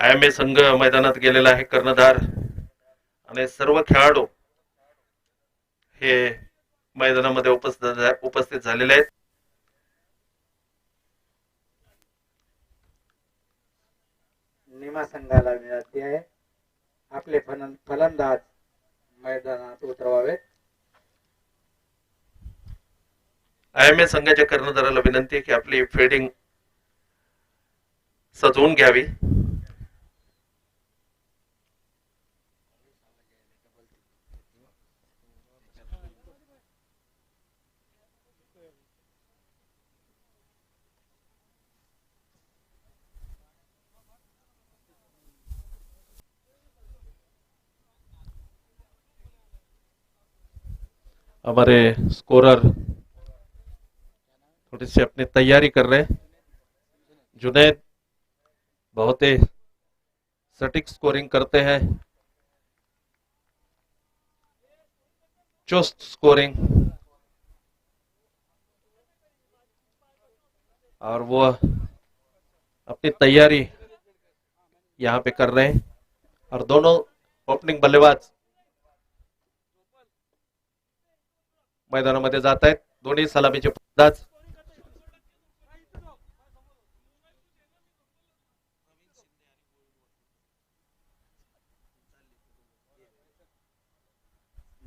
IMA संघ मैदानात गेलेला आहे कर्णधार आणि सर्व खेळाडू हे मैदानामध्ये उपस्थित झालेले आहेत. निमा संघाला विनंती आहे आपले फलंदाज मैदानात उतरवावेत. IMA संघाच्या कर्णधाराला विनंती आहे की आपली फिल्डिंग सजवून घ्यावी. हमारे स्कोरर थोड़ी सी अपनी तैयारी कर रहे हैं. जुनैद बहुत ही सटीक स्कोरिंग करते हैं, चुस्त स्कोरिंग, और वो अपनी तैयारी यहाँ पे कर रहे हैं. और दोनों ओपनिंग बल्लेबाज मैदानामध्ये जात आहेत. दोन्ही सलामीचे फलंदाज.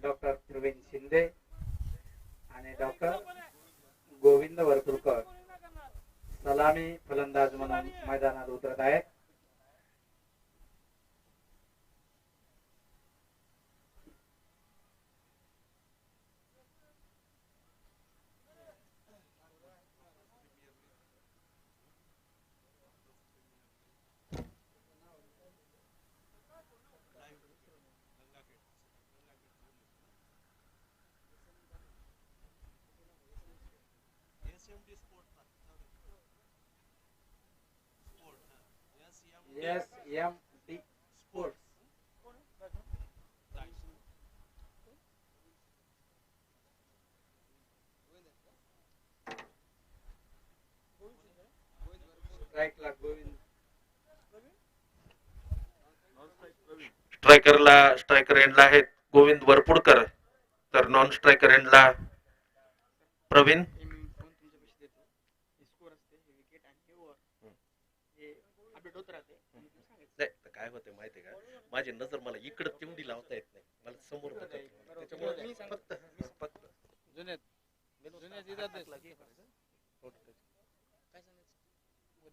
डॉक्टर प्रवीण शिंदे आणि डॉक्टर गोविंद वरपुडकर सलामी फलंदाज म्हणून मैदानात उतरत आहेत. SMD sports. स्ट्राइकला गोविंद. स्ट्रायकर एंडला आहेत गोविंद वरपुडकर, तर नॉन स्ट्रायकर एंडला प्रवीण. काय होते माहितीये का, माझी नजर मला इकडे तेवढी लावता येत नाही, मला समोर त्याच्यामुळे फक्त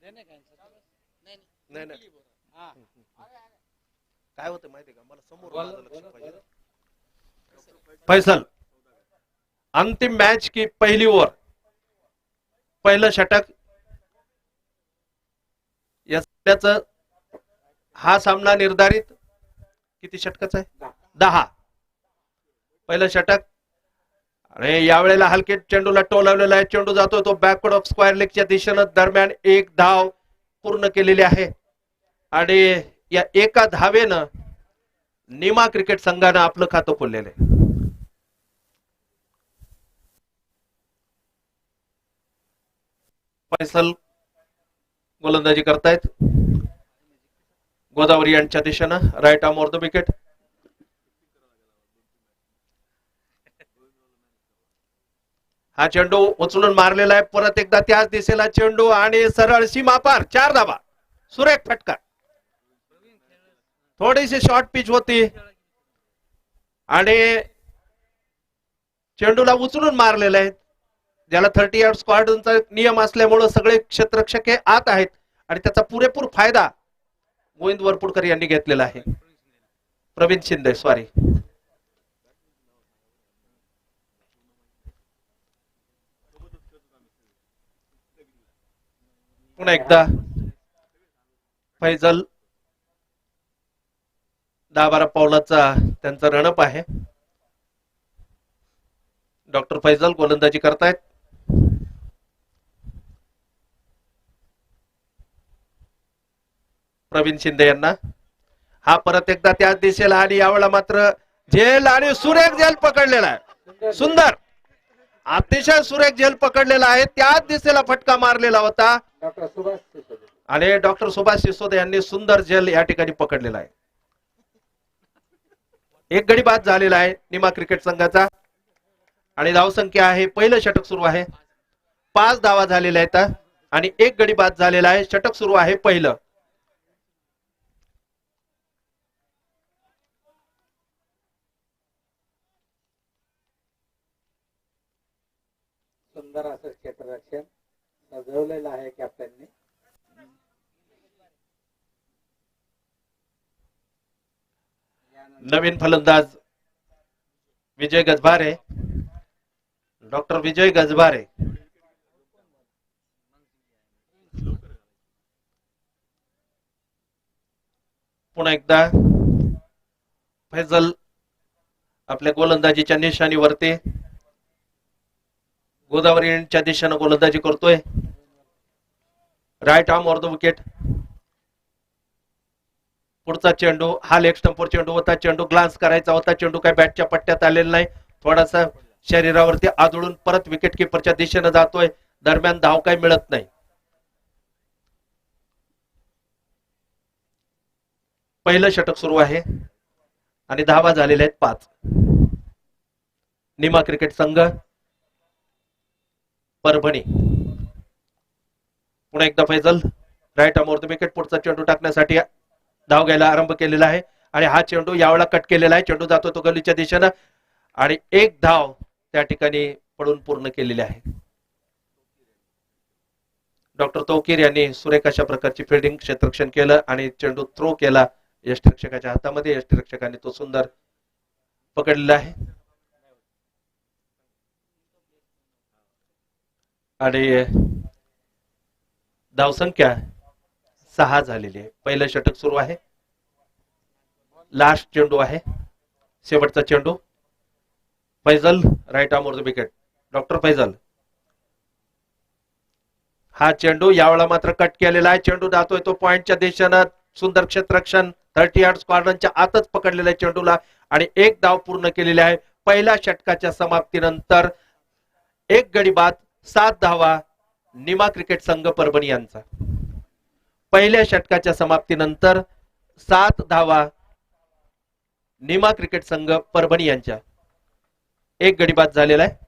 नाही काय होतं माहितीये का, मला समोर. फैसल, अंतिम मैच की पहली ओवर, पहिलं षटक. या सध्याचं हा सामना निर्धारित किती षटकाचा आहे, 10. पहिलं षटक आणि यावेळेला हलके चेंडूला टोलावलेला आहे. चेंडू जातो तो बॅकवर्ड ऑफ स्क्वेअर लेगच्या दिशेनं. दरम्यान एक धाव पूर्ण केलेली आहे आणि या एका धावेनं निमा क्रिकेट संघानं आपलं खातं खोललेलं आहे. फैसल गोलंदाजी करतायत गोदावरी यांच्या दिशेनं. Right arm over the wicket. हा चेंडू उचलून मारलेला आहे. परत एकदा त्याच दिशेला चेंडू आणि सरळ सीमा पार. 4 धावा. सुरेख फटका. थोडीशी शॉर्ट पिच होती आणि चेंडूला उचलून मारलेला आहे. ज्याला 30 यार्ड स्क्वॉडचा नियम असल्यामुळे सगळे क्षेत्ररक्षक हे आत आहेत आणि त्याचा पुरेपूर फायदा गोविंद वरपुडकर यांनी घेतलेला आहे. प्रवीण शिंदे सॉरी. पुन्हा एकदा फैजल 10-12 पावलाचा त्यांचा रणअप आहे. डॉक्टर फैजल गोलंदाजी करतायत. प्रवीण शिंदे यांना. हा परत एकदा त्याच दिशेला आणि यावेळेला मात्र झेल आणि सुरेख झेल पकडलेला आहे. सुंदर, अतिशय सुरेख झेल पकडलेला आहे. त्याच दिशेला फटका मारलेला होता. डॉक्टर सुभाष आणि डॉक्टर सुभाष सिसोदे यांनी सुंदर झेल या ठिकाणी पकडलेला आहे. एक गडी बाद झालेला आहे निमा क्रिकेट संघाचा आणि धावसंख्या आहे. पहिलं षटक सुरू आहे. 5 धावा झालेल्या आहेत आणि एक गडी बाद झालेला आहे. षटक सुरू आहे पहिलं. सुंदर असं क्षेत्ररक्षण सजवलेलं आहे कॅप्टनने. नवीन फलंदाज विजय गजबारे, डॉक्टर विजय गजबारे. पुन्हा एकदा फैजल आपल्या गोलंदाजीच्या निशाणीवरती गोदावरीच्या दिशेनं गोलंदाजी करतोय. Right arm over the wicket. पुढचा चेंडू हा लेग स्टंपवर चेंडू होता. चेंडू ग्लान्स करायचा होता. चेंडू काय बॅटच्या पट्ट्यात आलेला नाही. थोडासा शरीरावरती आदळून परत विकेट किपरच्या दिशेनं जातोय. दरम्यान धाव काय मिळत नाही. पहिलं षटक सुरू आहे आणि धावा झालेल्या आहेत 5. निमा क्रिकेट संघ परभणी. पुन्हा एकदा फैजल राईट आर्म विकेट. पुढचा चेंडू टाकण्यासाठी धाव घ्यायला आरंभ केलेला आहे आणि हा चेंडू यावेळेला कट केलेला आहे. चेंडू जातो तो गलीच्या दिशेनं आणि एक धाव त्या ठिकाणी पडून पूर्ण केलेली आहे. डॉक्टर तौकीर यांनी सुरेख अशा प्रकारची फिल्डिंग क्षेत्ररक्षण केलं आणि चेंडू थ्रो केला यष्टिरक्षकाच्या हातामध्ये. यष्टिरक्षकाने तो सुंदर पकडलेला आहे आणि धावसंख्या 6 झालेली आहे. पहिलं षटक सुरू आहे. लास्ट चेंडू आहे. शेवटचा चेंडू. Faizal right arm wicket. Doctor Faizal. हा चेंडू यावेळेला मात्र कट केलेला आहे. चेंडू जातोय तो पॉइंटच्या दिशेनं. सुंदर क्षेत्ररक्षण 30 यार्ड्स कॉर्नरच्या आतच पकडलेल्या चेंडूला आणि एक धाव पूर्ण केलेली आहे. पहिल्या षटकाच्या समाप्तीनंतर एक गडी बाद, 7 धावा निमा क्रिकेट संघ परभणी यांचा. पहिल्या षटकाच्या समाप्तीनंतर 7 धावा निमा क्रिकेट संघ परभणी यांच्या. एक गडी बाद झालेला आहे.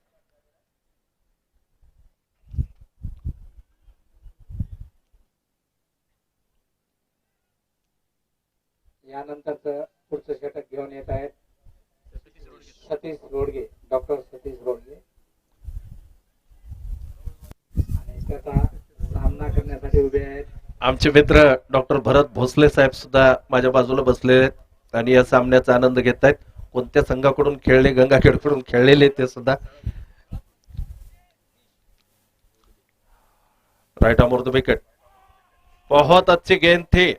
यानंतरचं पुढचं षटक घेऊन येत आहेत सतीश रोडगे, डॉक्टर सतीश रोडगे आणि त्याचा सामना करण्यासाठी उभे आहेत आमचे मित्र डॉक्टर भरत भोसले साहेब सुद्धा माझ्या बाजूला बसले आहेत आणि या सामन्याचा आनंद घेत आहेत. कोणत्या संघाकडून खेळले, गंगाखेडकडून खेळलेले ते सुद्धा. Right arm off the wicket. बहुत अच्छी गेंद थी.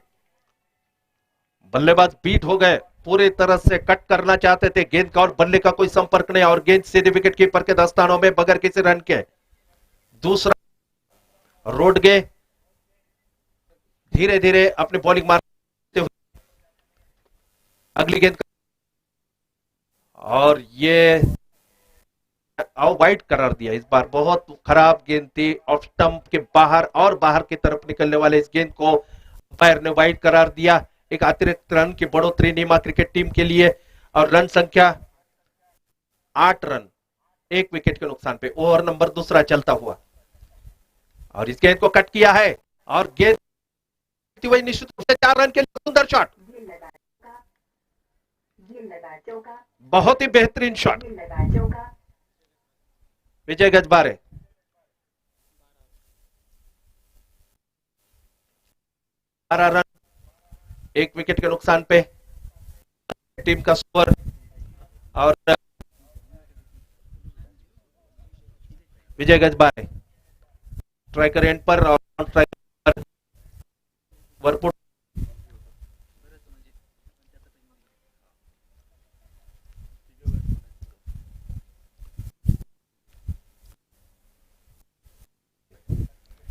बल्लेबाज बीट हो गए, पूरी तरह से कट करना चाहते थे गेंद का और बल्ले का कोई संपर्क नहीं और गेंद सीधे विकेट कीपर के दस्तानों में बगैर किसी रन के. दूसरा रोडगे धीरे धीरे अपनी बॉलिंग मारते हुए अगली गेंद और ये वाइड करार दिया. इस बार बहुत खराब गेंद थी. ऑफ स्टंप के बाहर और बाहर की तरफ निकलने वाले इस गेंद को अंपायर ने वाइड करार दिया. एक अतिरिक्त रन की बढ़ोतरी नीमा क्रिकेट टीम के लिए और रन संख्या 8 रन 1 विकेट के नुकसान पे. ओवर नंबर दूसरा चलता हुआ और इस गेंद को कट किया है और गेंद वही निश्चित रूप से 4 रन के लिए सुंदर शॉट. बहुत ही बेहतरीन शॉट. विजय गजबारे. 12 रन 1 विकेट के नुकसान पे टीम का स्कोर. और विजय गजबारे स्ट्राइकर एंड पर और स्ट्राइकर पर वरपुट.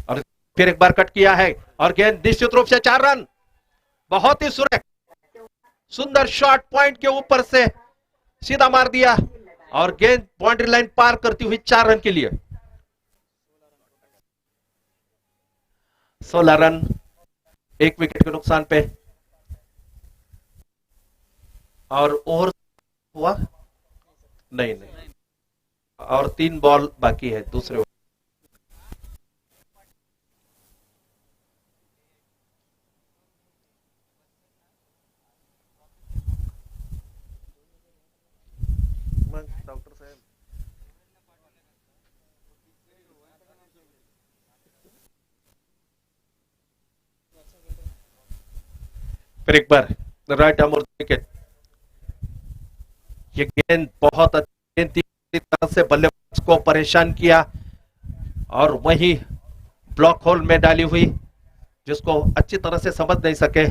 और फिर एक बार कट किया है और गेंद निश्चित रूप से 4 रन. बहुत ही सुंदर शॉट पॉइंट के ऊपर से सीधा मार दिया और गेंद बाउंड्री लाइन पार करती हुई 4 रन के लिए. 16 रन एक विकेट के नुकसान पे। और ओवर हुआ नहीं नहीं, और 3 बॉल बाकी है दूसरे। डॉक्टर साहब फिर एक बार राइट आर्म विकेट। ये गेंद बहुत अच्छी गेंद थी, तरह से बल्लेबाज को परेशान किया और वही ब्लॉक होल में डाली हुई, जिसको अच्छी तरह से समझ नहीं सके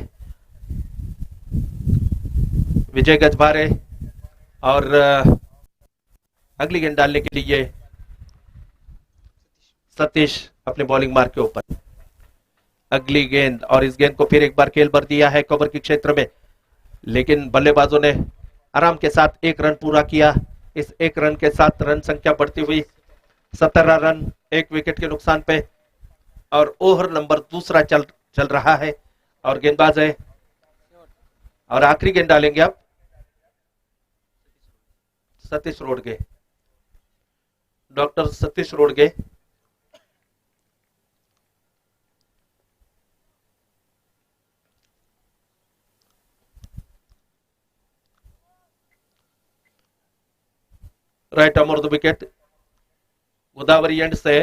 विजय गजभारे। और अगली गेंद डालने के लिए सतीश अपने बॉलिंग मार्क के ऊपर अगली गेंद, और इस गेंद को फिर एक बार खेल भर दिया है कवर के क्षेत्र में, लेकिन बल्लेबाजों ने आराम के साथ 1 रन पूरा किया। इस 1 रन के साथ रन संख्या बढ़ती हुई 17 रन 1 विकेट के नुकसान पे। और ओवर नंबर दूसरा चल रहा है और गेंदबाज है और आखिरी गेंद डालेंगे अब Satish Rodge, doctor Satish Rodge. Right arm off the wicket, Godavari end से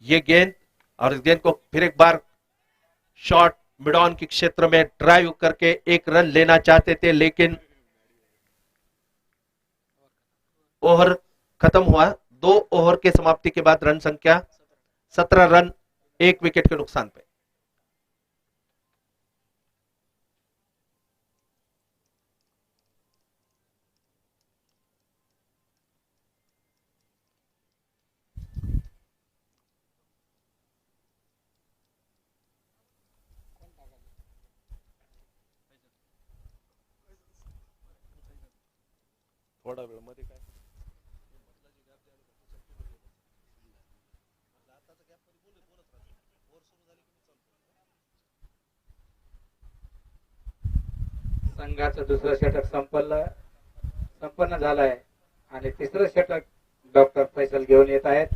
ये गेंद, और इस गेंद को फिर एक बार शॉट मिड ऑन के क्षेत्र में ड्राइव करके 1 रन लेना चाहते थे, लेकिन ओवर खत्म हुआ। 2 ओवर के समाप्ति के बाद रन संख्या 17 रन 1 विकेट के नुकसान पे। थोड़ा वेळ मध्ये काय संघाचं दुसरं षटक संपन्न झालंय आणि तिसरं षटक डॉक्टर फैसल घेऊन येत आहेत।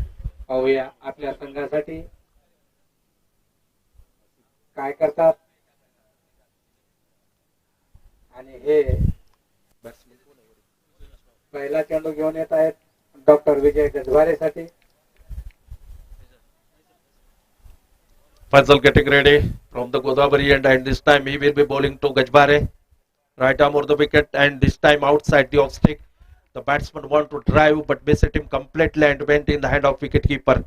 पाहूया आपल्या संघासाठी काय करतात। आणि हे पहिला चेंडू घेऊन येत आहेत डॉक्टर विजय गजभारे साठी। Faisal getting ready from the Godavari end, and this time he will be bowling to Gajbare. Right arm over the wicket, and this time outside the off stick. The batsman want to drive but missed him completely and went in the hand of wicket keeper.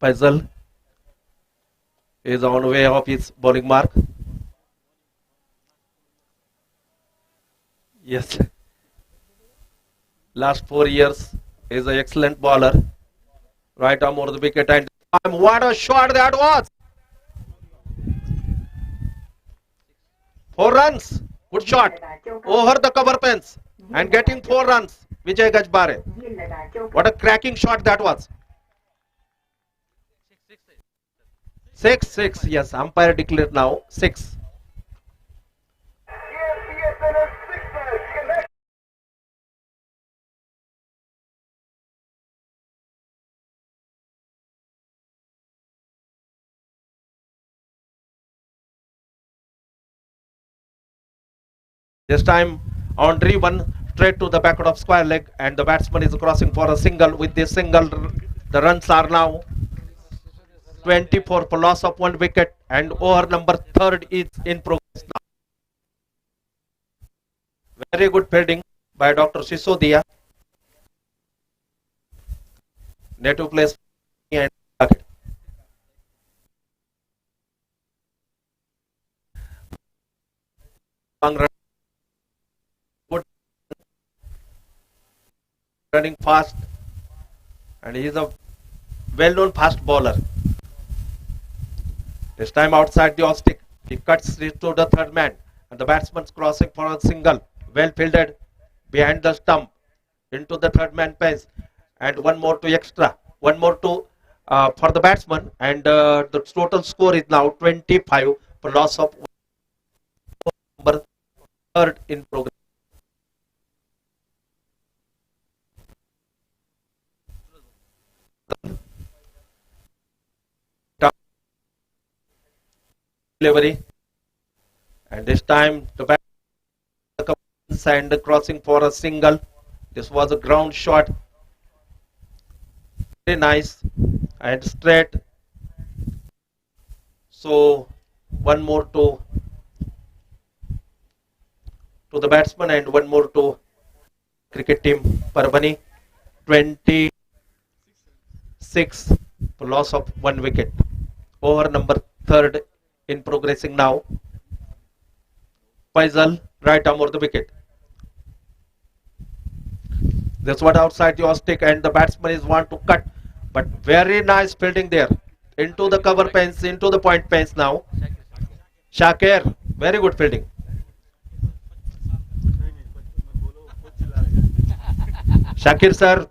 Faisal is on way of his bowling mark. Yes, last 4 years is an excellent bowler. Right arm over the wicket, and what a shot that was! 4 runs, good shot over the cover fence and getting 4 runs. Vijay Gajbare, what a cracking shot that was. 6. Yes, umpire declared now 6. This time Andre one straight to the backward of square leg, and the batsman is crossing for a single. With this single, the runs are now 24 for loss of 1 wicket, and over number 3rd is in progress now. Very good fielding by Dr. Sisodia. Native place and bucket. Long run. Good. Running fast, and he is a well-known fast bowler. This time outside the off stick, he cuts it to the 3rd man, and the batsman's crossing for a single. Well fielded behind the stump into the 3rd man pace, and one more to extra. One more to for the batsman, and the total score is now 25 for loss of number third in progress. Delivery, and this time the back and crossing for a single. This was a ground shot. Very nice and straight. So one more to the batsman and one more to cricket team Parbhani. 26 for loss of 1 wicket. Over number third in progressing now. Faisal right arm over the wicket. This one outside the stick, and the batsman is want to cut, but very nice fielding there into the cover pens, into the point pens now. Shakir, very good fielding. Shakir sir,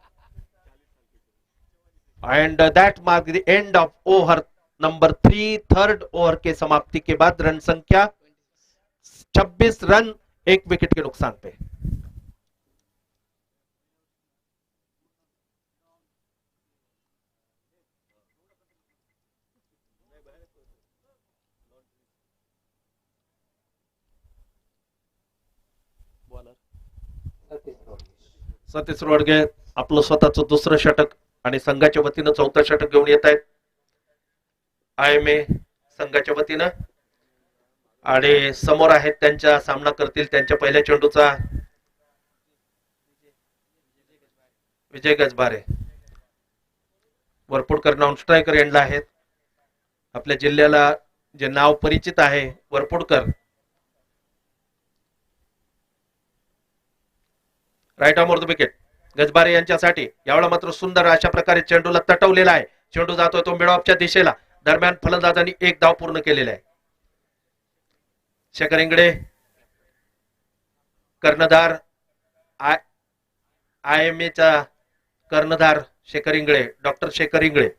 and that marks the end of over number 3 third over के समाप्ति के बाद run संख्या 26 run 1 wicket के नुकसान पे। सतीश रोडगे आपलं स्वतःचं दुसरं षटक आणि संघाच्या वतीनं चौथं षटक घेऊन येत आहेत IMA संघाच्या वतीनं, आणि समोर आहेत त्यांच्या सामना करतील त्यांच्या पहिल्या चेंडूचा विजय गजबारे। वरपुडकर नॉन स्ट्रायकर एंडला आहेत। आपल्या जिल्ह्याला जे नाव परिचित आहे Varpudkar, right arm over the wicket Gajbare यांच्यासाठी। यावेळेला मात्र सुंदर अशा प्रकारे चेंडूला तटवलेला आहे, चेंडू जातोय तो मिड ऑफच्या दिशेला। दरम्यान फलंदाजांनी एक धाव पूर्ण केलेला आहे। शेखर इंगळे कर्णधार, IMA चा कर्णधार शेखर इंगळे, डॉक्टर शेखर इंगळे।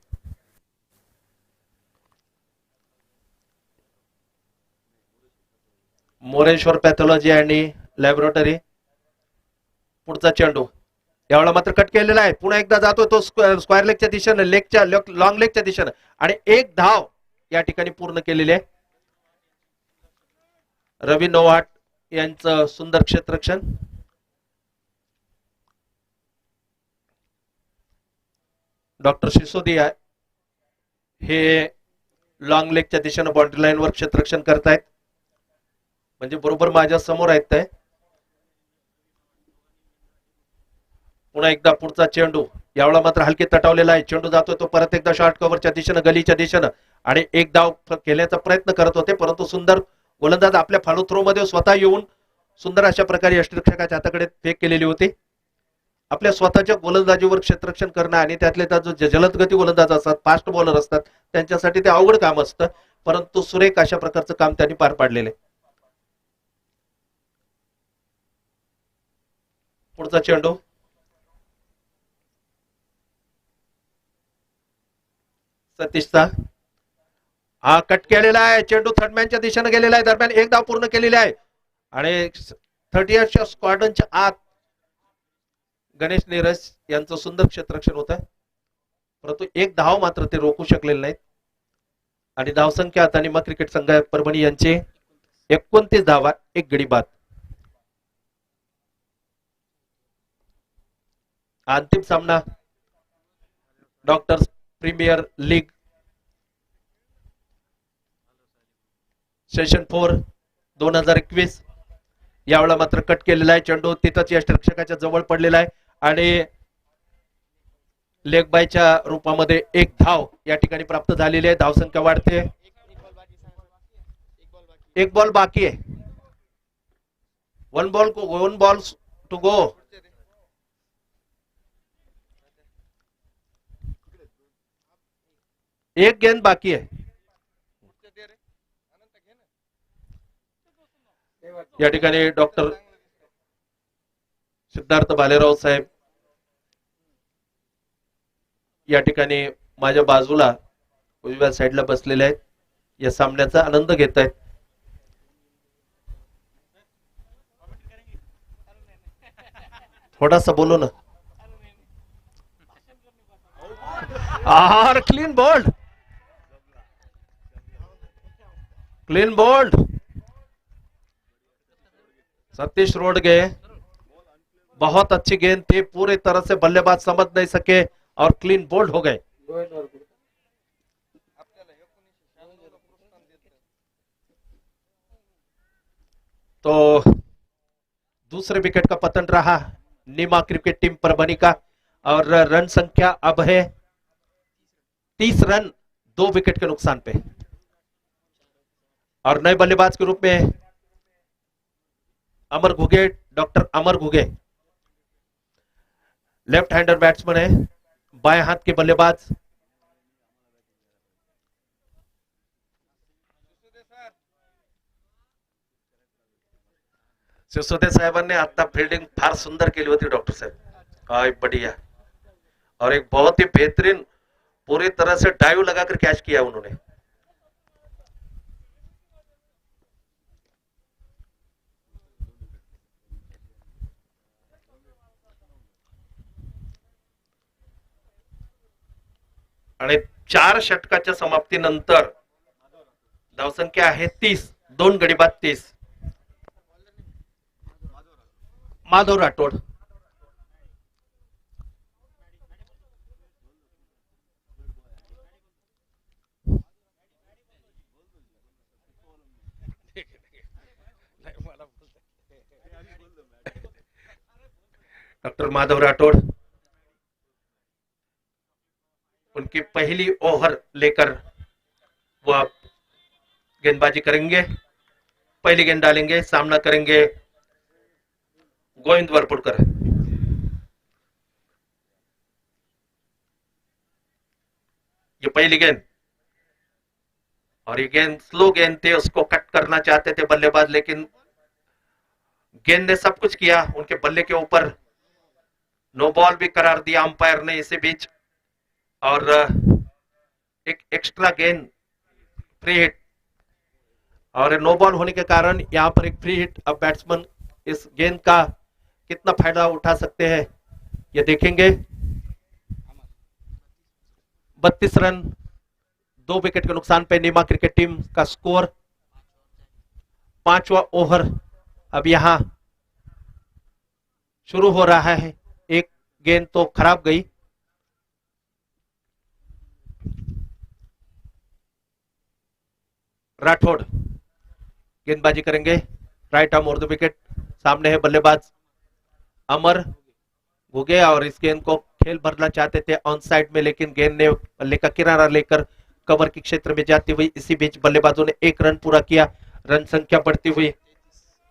मोरेश्वर पॅथॉलॉजी आणि लॅबोरेटरी। पुढचा चेंडू यावेळेला मात्र कट केलेला आहे, पुन्हा एकदा जातोय तो स्क्वेअर लेगच्या दिशेनं, लेगच्या लॉंग लेगच्या दिशेनं, आणि एक धाव या ठिकाणी पूर्ण केलेली आहे। रवी नोवाट यांचं सुंदर क्षेत्ररक्षण। डॉक्टर सिसोदिया हे लॉंग लेगच्या दिशेनं बाउंड्री लाईनवर क्षेत्ररक्षण करतायत, म्हणजे बरोबर माझ्या समोर आहेत ते। पुन्हा एकदा पुढचा चेंडू यावेळेला मात्र हलके तटावलेला आहे, चेंडू जातोय तो परत एकदा शॉर्ट कव्हरच्या दिशेनं, गलीच्या दिशेनं, आणि एक धाव खेळण्याचा प्रयत्न करत होते, परंतु सुंदर गोलंदाज आपल्या फॉलो थ्रो मध्ये स्वतः येऊन सुंदर अशा प्रकारे यष्टिरक्षकाच्या हाताकडे फेक केलेली होती। आपल्या स्वतःच्या गोलंदाजीवर क्षेत्ररक्षण करणं आणि त्यातले जो जलदगती गोलंदाज असतात, फास्ट बॉलर असतात, त्यांच्यासाठी ते अवघड काम असतं, परंतु सुरेख अशा प्रकारचं काम त्यांनी पार पाडलेले। पुढचा चेंडू सतीशचा, हा कट केलेला आहे, चेंडू थर्डमॅनच्या दिशेने गेलेला आहे, दरम्यान एक धाव पूर्ण केलेली आहे, आणि 30th स्क्वॉड्रनच्या आत गणेश नीरज यांचं सुंदर क्षेत्ररक्षण होतं, परंतु एक धाव मात्र ते रोखू शकलेले नाहीत, आणि धावसंख्या आता निमा क्रिकेट संघ परभणी यांचे 29 धावा 1 गडी बाद। अंतिम सामना डॉक्टर्स प्रीमियर लीग सेशन 4 2021। यावेळेला मात्र कट केलेला आहे, चेंडू तिथंच यष्टिरक्षकाच्या जवळ पडलेला आहे, आणि लेग बायच्या रूपामध्ये एक धाव या ठिकाणी प्राप्त झालेली आहे। धावसंख्या वाढते, एक बॉल बाकी आहे, वन बॉल टू गो। एक गेंद बाकी आहे। या ठिकाणी डॉक्टर सिद्धार्थ भालेराव साहेब या ठिकाणी माझ्या बाजूला उजव्या साईडला बसलेले आहेत, या सामन्याचा आनंद घेत आहेत. थोड़ा सा बोलो ना. और clean bowled, clean bowled. Satish Rodge, बहुत अच्छी गेंद थी, पूरी तरह से बल्लेबाज समझ नहीं सके और क्लीन बोल्ड हो गए. तो दूसरे विकेट का पतन रहा नीमा क्रिकेट टीम परभनी का और रन संख्या अब है 30 रन 2 विकेट के नुकसान पे. और नए बल्लेबाज के रूप में अमर घुगे, डॉक्टर अमर घुगे लेफ्ट हैंडर बैट्समैन है, बाएं हाथ के बल्लेबाज. सिसोदे साहेबांनी आता फिल्डिंग फार सुंदर केली होती डॉक्टर साहेब. काय बढ़िया, और एक बहुत ही बेहतरीन पूरी तरह से डाइव लगाकर कैच किया उन्होंने. आणि 4 षटकाच्या समाप्तीनंतर धावसंख्या आहे 30, 2 गडी बाद 30. माधव राठोड, डॉक्टर माधव राठौड़ उनकी पहली ओवर लेकर वह गेंदबाजी करेंगे. पहली गेंद डालेंगे, सामना करेंगे गोविंद वरपुड़कर. ये पहली गेंद, और ये गेंद स्लो गेंद थे, उसको कट करना चाहते थे बल्लेबाज, लेकिन गेंद ने सब कुछ किया उनके बल्ले के ऊपर. नो बॉल भी करार दिया अंपायर ने इसी बीच, और एक एक्स्ट्रा गेंद फ्री हिट, और नो बॉल होने के कारण यहां पर एक फ्री हिट. अब बैट्समैन इस गेंद का कितना फायदा उठा सकते हैं ये देखेंगे. 32 रन 2 विकेट के नुकसान पे नीमा क्रिकेट टीम का स्कोर. 5वां ओवर अब यहां शुरू हो रहा है. एक गेंद तो खराब गई. राठौड़ गेंदबाजी करेंगे, right arm over the wicket. सामने है बल्लेबाज अमर घुगे, और इस गेंद को खेल भरना चाहते थे ऑन साइड में, लेकिन गेंद ने बल्ले का किनारा लेकर कवर के क्षेत्र में जाती हुई. इसी बीच बल्लेबाजों ने 1 रन पूरा किया. रन संख्या बढ़ती हुई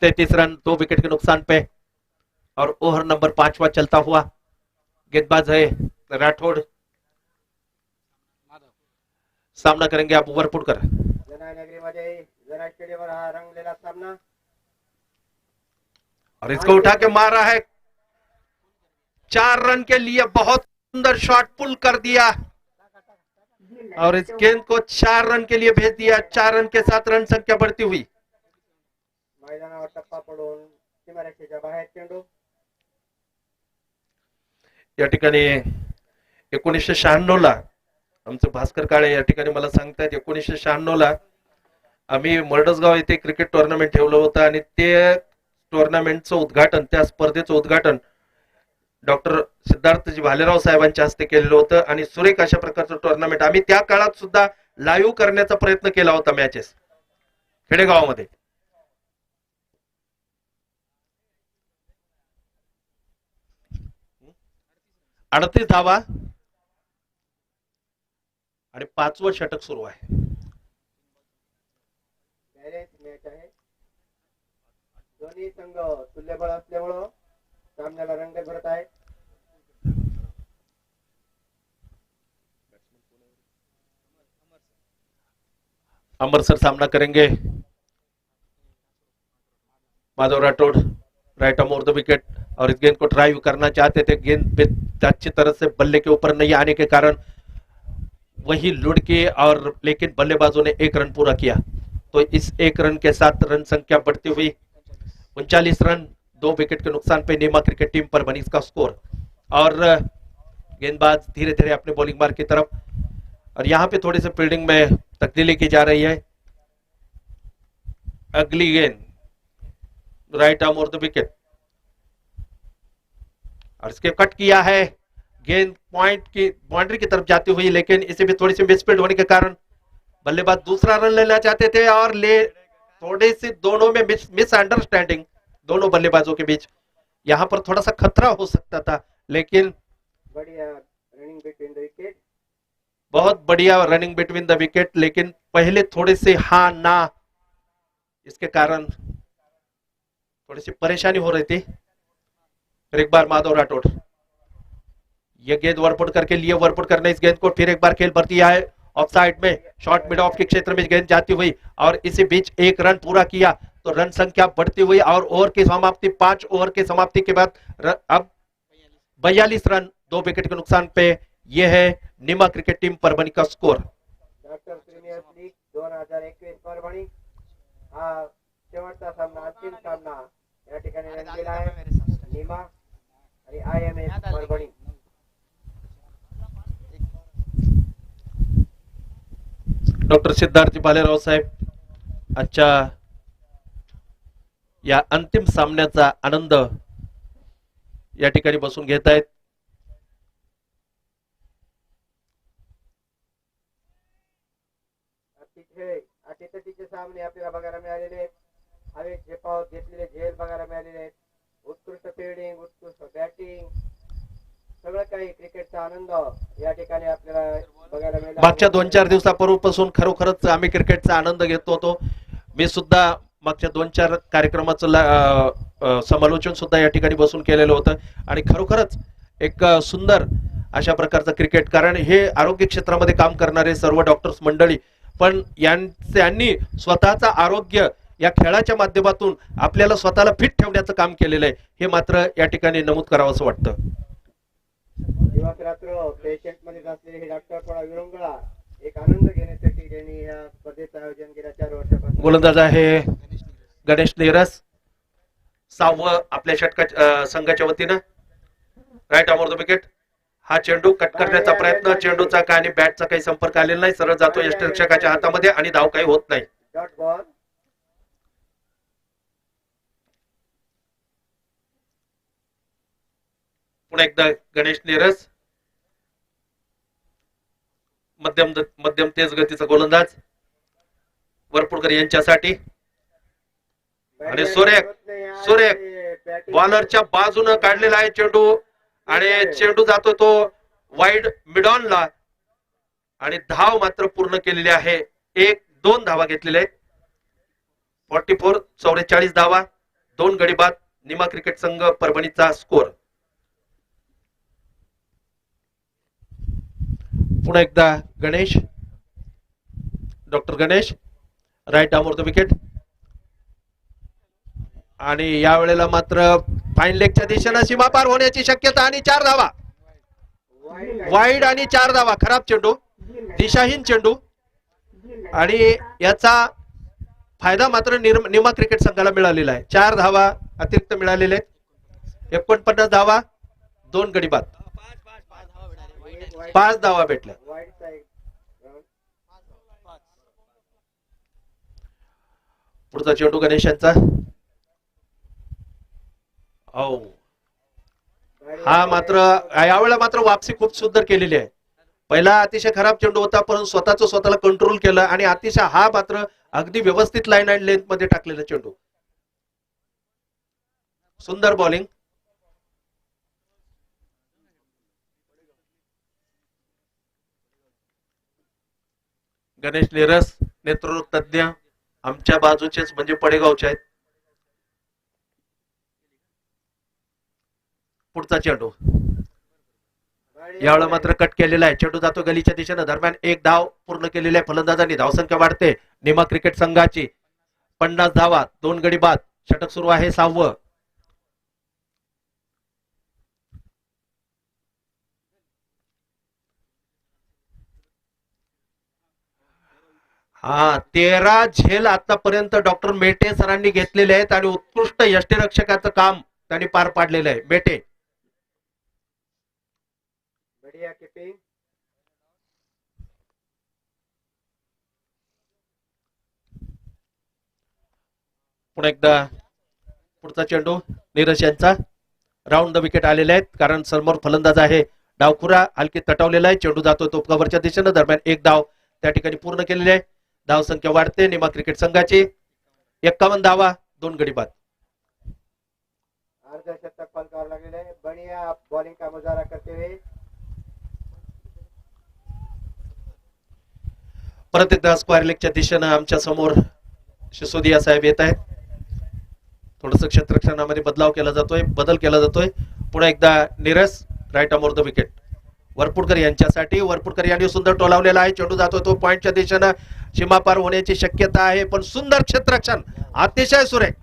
33 रन 2 विकेट के नुकसान पे, और ओवर नंबर 5वां चलता हुआ. गेंदबाज है राठौड़, सामना करेंगे आप वरपुड़कर. रंगलेला सामना, और इसको उठा के मारा है 4 रन के लिए. बहुत सुंदर शॉट पुल कर दिया और इस गेंद को 4 रन के लिए भेज दिया. 4 रन के साथ रन संख्या बढ़ती हुई. मैदानावर टप्पा पडून सीमारेषेच्या बाहेर चेंडू. या ठिकाणी 1996 ला आमचं भास्कर काळे या ठिकाणी मला सांगतायत 1996 ला आम्ही मर्डसगाव येथे क्रिकेट टुर्नामेंट ठेवलं होतं, आणि ते टुर्नामेंटचं उद्घाटन, त्या स्पर्धेचं उद्घाटन डॉक्टर सिद्धार्थजी भालेराव साहेबांच्या हस्ते केलेलं होतं. आणि सुरेख अशा प्रकारचं टुर्नामेंट आम्ही त्या काळात सुद्धा लाईव्ह करण्याचा प्रयत्न केला होता मॅचेस खेडेगावामध्ये. अडतीस धावा आणि 5वं षटक सुरू आहे. मॅच आहे. दोन्ही संघ तुल्यबळ असल्यामुळं सामन्याला रंग भरत आहे. अमृतसर सामना करेंगे. Madhav Rathore right arm over the wicket, और इस गेंद को ड्राइव करना चाहते थे. गेंद पे अच्छी तरह से बल्ले के ऊपर नहीं आने के कारण वही लुढ़के और लेकिन बल्लेबाजों ने 1 रन पूरा किया। तो इस 1 रन के साथ रन संख्या बढ़ती हुई 39 रन, 2 विकेट के नुकसान पे नीमा क्रिकेट टीम पर बनी इसका स्कोर। और गेंदबाज धीरे धीरे अपने बॉलिंग मार्ग की तरफ, और यहाँ पे थोड़ी सी फील्डिंग में तब्दीली की जा रही है। अगली गेंद right arm over the wicket, और इसके कट किया है, गेंद पॉइंट की बाउंड्री की तरफ जाती हुई, लेकिन इसे भी थोड़ी सी मिसफील्ड होने के कारण बल्लेबाज दूसरा रन लेना चाहते थे और थोड़ी सी दोनों में मिसअंडरस्टैंडिंग दोनों बल्लेबाजों के बीच, यहाँ पर थोड़ा सा खतरा हो सकता था, लेकिन बढ़िया रनिंग बिटवीन द विकेट, बहुत बढ़िया रनिंग बिटवीन द विकेट, लेकिन पहले थोड़े से हाँ ना इसके कारण थोड़ी सी परेशानी हो रही थी। फिर एक बार माधव राठौड़ ये गेंद वर्कआउट करके लिए, वर्कआउट करने इस गेंद को फिर एक बार खेल भर दिया है ऑफ साइड में, शॉर्ट मिड ऑफ के क्षेत्र में गेंद जाती हुई, और इसी बीच 1 रन पूरा किया। तो रन संख्या बढ़ती हुई और ओवर की समाप्ति 5 ओवर की समाप्ति के बाद अब 42 रन, 2 विकेट के नुकसान पे यह है नीमा क्रिकेट टीम परभणी का score. Doctor premier league 2021 Parbhani हा शेवटचा सामना, अंतिम सामना या ठिकाणी रंगलेला आहे नीमा आणि IMS परभणी। डॉक्टर सिद्धार्थजी भालेराव साहेब आजच्या या अंतिम सामन्याचा आनंद या ठिकाणी बसून घेत आहेत। अटीतटीचे सामने आपल्याला बघायला मिळालेले आहेत, हवेत झेपावत घेतलेले झेल बघायला मिळालेले आहेत, उत्कृष्ट फिल्डिंग, उत्कृष्ट बॅटिंग, सगळं काही क्रिकेटचा आनंद या ठिकाणी आपल्याला बघायला मिळाला। मागच्या 2-4 दिवसापूर्वीपासून खरोखरच आम्ही क्रिकेटचा आनंद घेतो होतो। मी सुद्धा मागच्या 2-4 कार्यक्रमाचं समालोचन सुद्धा या ठिकाणी बसून केलेलं होतं, आणि खरोखरच एक सुंदर अशा प्रकारचं क्रिकेट, कारण हे आरोग्य क्षेत्रामध्ये काम करणारे सर्व डॉक्टर्स मंडळी पण यांनी स्वतःचं आरोग्य या खेळाच्या माध्यमातून आपल्याला स्वतःला फिट ठेवण्याचं काम केलेलं आहे, हे मात्र या ठिकाणी नमूद करावं असं वाटतं। दिवस रात्र पेशंट मध्ये असलेले हे डॉक्टर थोडा विरंगुळा एक आनंद घेण्यासाठी त्यांनी या स्पर्धेचं आयोजन गेल्या 4 वर्षापासून। गोलंदाज आहे गणेश नेरस, 6वं आपल्या षटका संघाच्या वतीनं, right arm over the wicket. हा चेंडू कट करण्याचा प्रयत्न, चेंडूचा आणि बॅटचा काही संपर्क आलेला नाही, सरळ जातो यष्टिरक्षकाच्या हातामध्ये आणि धाव काही होत नाही। डॉट बॉल पुन्हा एकदा गणेश नेरस, मध्यम तेज गतीचा गोलंदाज वरपुडकर यांच्यासाठी, आणि सुरेख बॉलरच्या बाजूने काढलेला आहे चेंडू, आणि चेंडू जातो तो वाईड मिडॉनला, आणि धाव मात्र पूर्ण केलेली आहे। 1-2 धावा घेतलेल्या आहेत, 44 धावा, 2 गडी बाद, निमा क्रिकेट संघ परभणीचा स्कोर। पुन्हा एकदा Ganesh, doctor Ganesh, right arm over the wicket, आणि या वेळेला मात्र फाईन लेगच्या दिशेने सीमा पार होण्याची शक्यता, आणि 4 धावा वाईड, आणि 4 धावा, खराब चेंडू, दिशाहीन चेंडू, आणि याचा फायदा मात्र निमा क्रिकेट संघाला मिळालेला आहे। 4 धावा अतिरिक्त मिळालेले आहेत, 49 धावा, 2 गडी बाद, 5 धावा भेटल्या। पुढचा चेंडू गणेश यांचा, हा मात्र यावेळेला मात्र वापसी खूप सुंदर केलेली आहे। पहिला अतिशय खराब चेंडू होता, परंतु स्वतःला कंट्रोल केलं, आणि अतिशय हा मात्र अगदी व्यवस्थित लाईन अँड लेंथ मध्ये टाकलेला चेंडू, सुंदर बॉलिंग। गणेश नेरस नेतृत्व तज्ञ आमच्या बाजूचेच म्हणजे पडेगावचे आहेत। पुढचा चेंडू यावेळेला मात्र कट केलेला आहे, चेंडू जातो गलीच्या दिशेने, दरम्यान 1 धाव पूर्ण केलेली आहे फलंदाजांनी, धावसंख्या वाढते निमा क्रिकेट संघाची, 50 धावा, 2 गडी बाद, षटक सुरू आहे 6वं। हा 13 झेल आतापर्यंत डॉक्टर मेटे सरांनी घेतलेले आहेत आणि उत्कृष्ट यष्टीरक्षकाचं काम त्यांनी पार पाडलेलं आहे. मेटे बढिया किपिंग. पुन्हा एकदा पुढचा चेंडू नीरज यांचा. राऊंड द विकेट आलेले आहेत कारण समोर फलंदाज आहे. डावखुरा हलकी तटवलेला आहे. चेंडू जातो तो कव्हरच्या दिशेनं. दरम्यान एक धाव त्या ठिकाणी पूर्ण केलेली आहे. धाव संख्या वाढते निमा क्रिकेट संघाची. 51 धावा 2 गडी बाद. अर्धशतक पलकावर लागलेले आहे. बढिया बॉलिंग का मुजाहरा करते हुए परत एकदा स्क्वेअर लेगच्या दिशेनं आमच्या समोर सिसोदिया साहेब येत आहेत. थोडस क्षेत्ररक्षणामध्ये बदल केला जातोय. पुन्हा एकदा Neeraj right arm over the wicket. Warpudkar यांच्यासाठी. वरपुडकर यांनी सुंदर टोलावलेला आहे. चेंडू जातो तो पॉइंटच्या दिशेनं. सीमा पार होण्याची शक्यता आहे पण सुंदर क्षेत्ररक्षण अतिशय सुरेख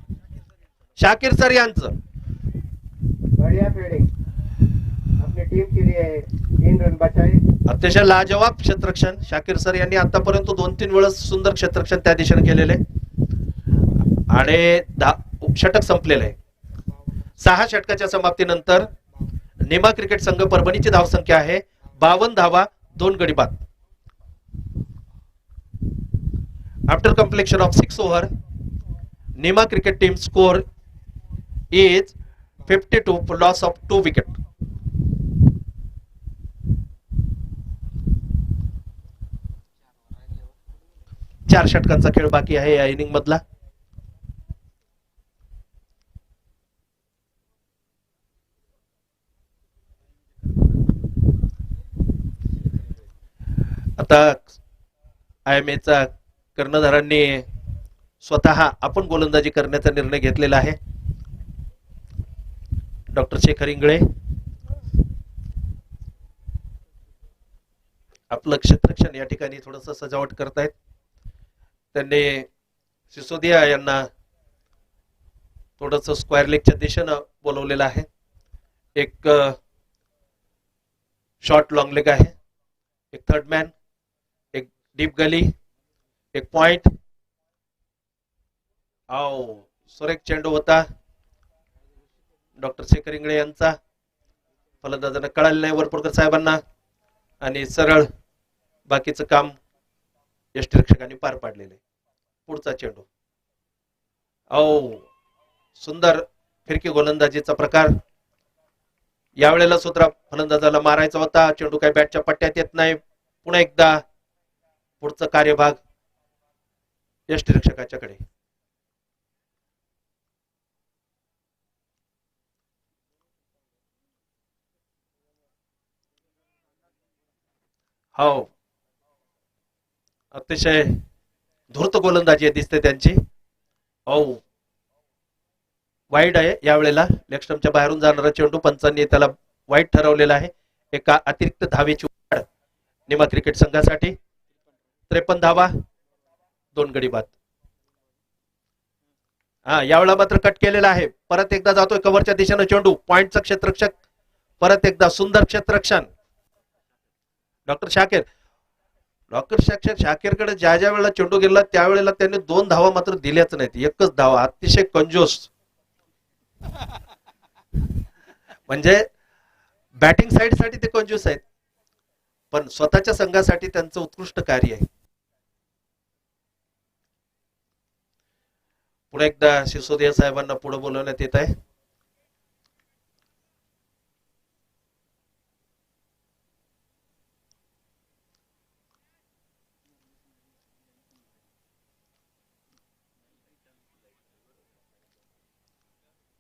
शाकीर सर यांचं. बढ़िया फील्डिंग अपनी टीम के लिए 3 रन बचाए. अतिशय लाजवाब क्षेत्ररक्षण शाकीर सर यांनी आतापर्यंत 2-3 वेळेस सुंदर क्षेत्ररक्षण त्या दिशेने केलेले आणि षटक संपलेलं आहे. 6 षटकाच्या समाप्तीनंतर निमा क्रिकेट संघ परभणीची धावसंख्या आहे 52 धावा 2 गडी बाद. After completion of 6 over Nima cricket team score is 52 for loss of 2 wicket. चार षटकांचा खेळ बाकी आहे या इनिंग मधला. आता IMA चा कर्णधारांनी स्वतः आपण गोलंदाजी करण्याचा निर्णय घेतलेला आहे. डॉक्टर शेखर इंगळे आपलं क्षेत्ररक्षण या ठिकाणी थोडस सजावट करतायत. त्यांनी सिसोदिया यांना थोडस स्क्वेअर लेगच्या दिशेनं बोलवलेलं आहे. एक शॉर्ट लॉंग लेग आहे, एक थर्ड मॅन, एक डीप गली, एक पॉइंट. आओ सुरेख चेंडू होता डॉक्टर शेखर इंगळे यांचा. फलंदाजांना कळालं नाही वरपुडकर साहेबांना आणि सरळ बाकीचं काम यष्टीरक्षकांनी पार पाडलेले. पुढचा चेंडू. सुंदर फिरकी गोलंदाजीचा प्रकार. यावेळेला सुद्धा फलंदाजाला मारायचा होता. चेंडू काही बॅटच्या पट्ट्यात येत नाही. पुन्हा एकदा पुढचा कार्यभाग यष्टीरक्षकाच्याकडे. हो अतिशय धूर्त गोलंदाजी दिसते त्यांची. वाईड आहे यावेळेला. लेग स्टंपच्या बाहेरून जाणारा चेंडू पंचांनी त्याला वाईड ठरवलेला आहे. एका अतिरिक्त धावेची वाढ निमा क्रिकेट संघासाठी. 53 धावा 2 गडी बाद. यावेळेला मात्र कट केलेला आहे. परत एकदा जातोय कव्हरच्या दिशेनं चेंडू. पॉइंटचा क्षेत्ररक्षक परत एकदा सुंदर क्षेत्ररक्षण डॉक्टर शाकीरकडे ज्या वेळेला चेंडू गेला त्यावेळेला त्यांनी 2 धावा मात्र दिल्याच नाहीत. एकच धावा. अतिशय कंजूस. म्हणजे बॅटिंग साइड साठी ते कंजूस आहेत पण स्वतःच्या संघासाठी त्यांचं उत्कृष्ट कार्य आहे. पुढे एकदा सिसोदिया साहेबांना पुढे बोलवण्यात येत आहे.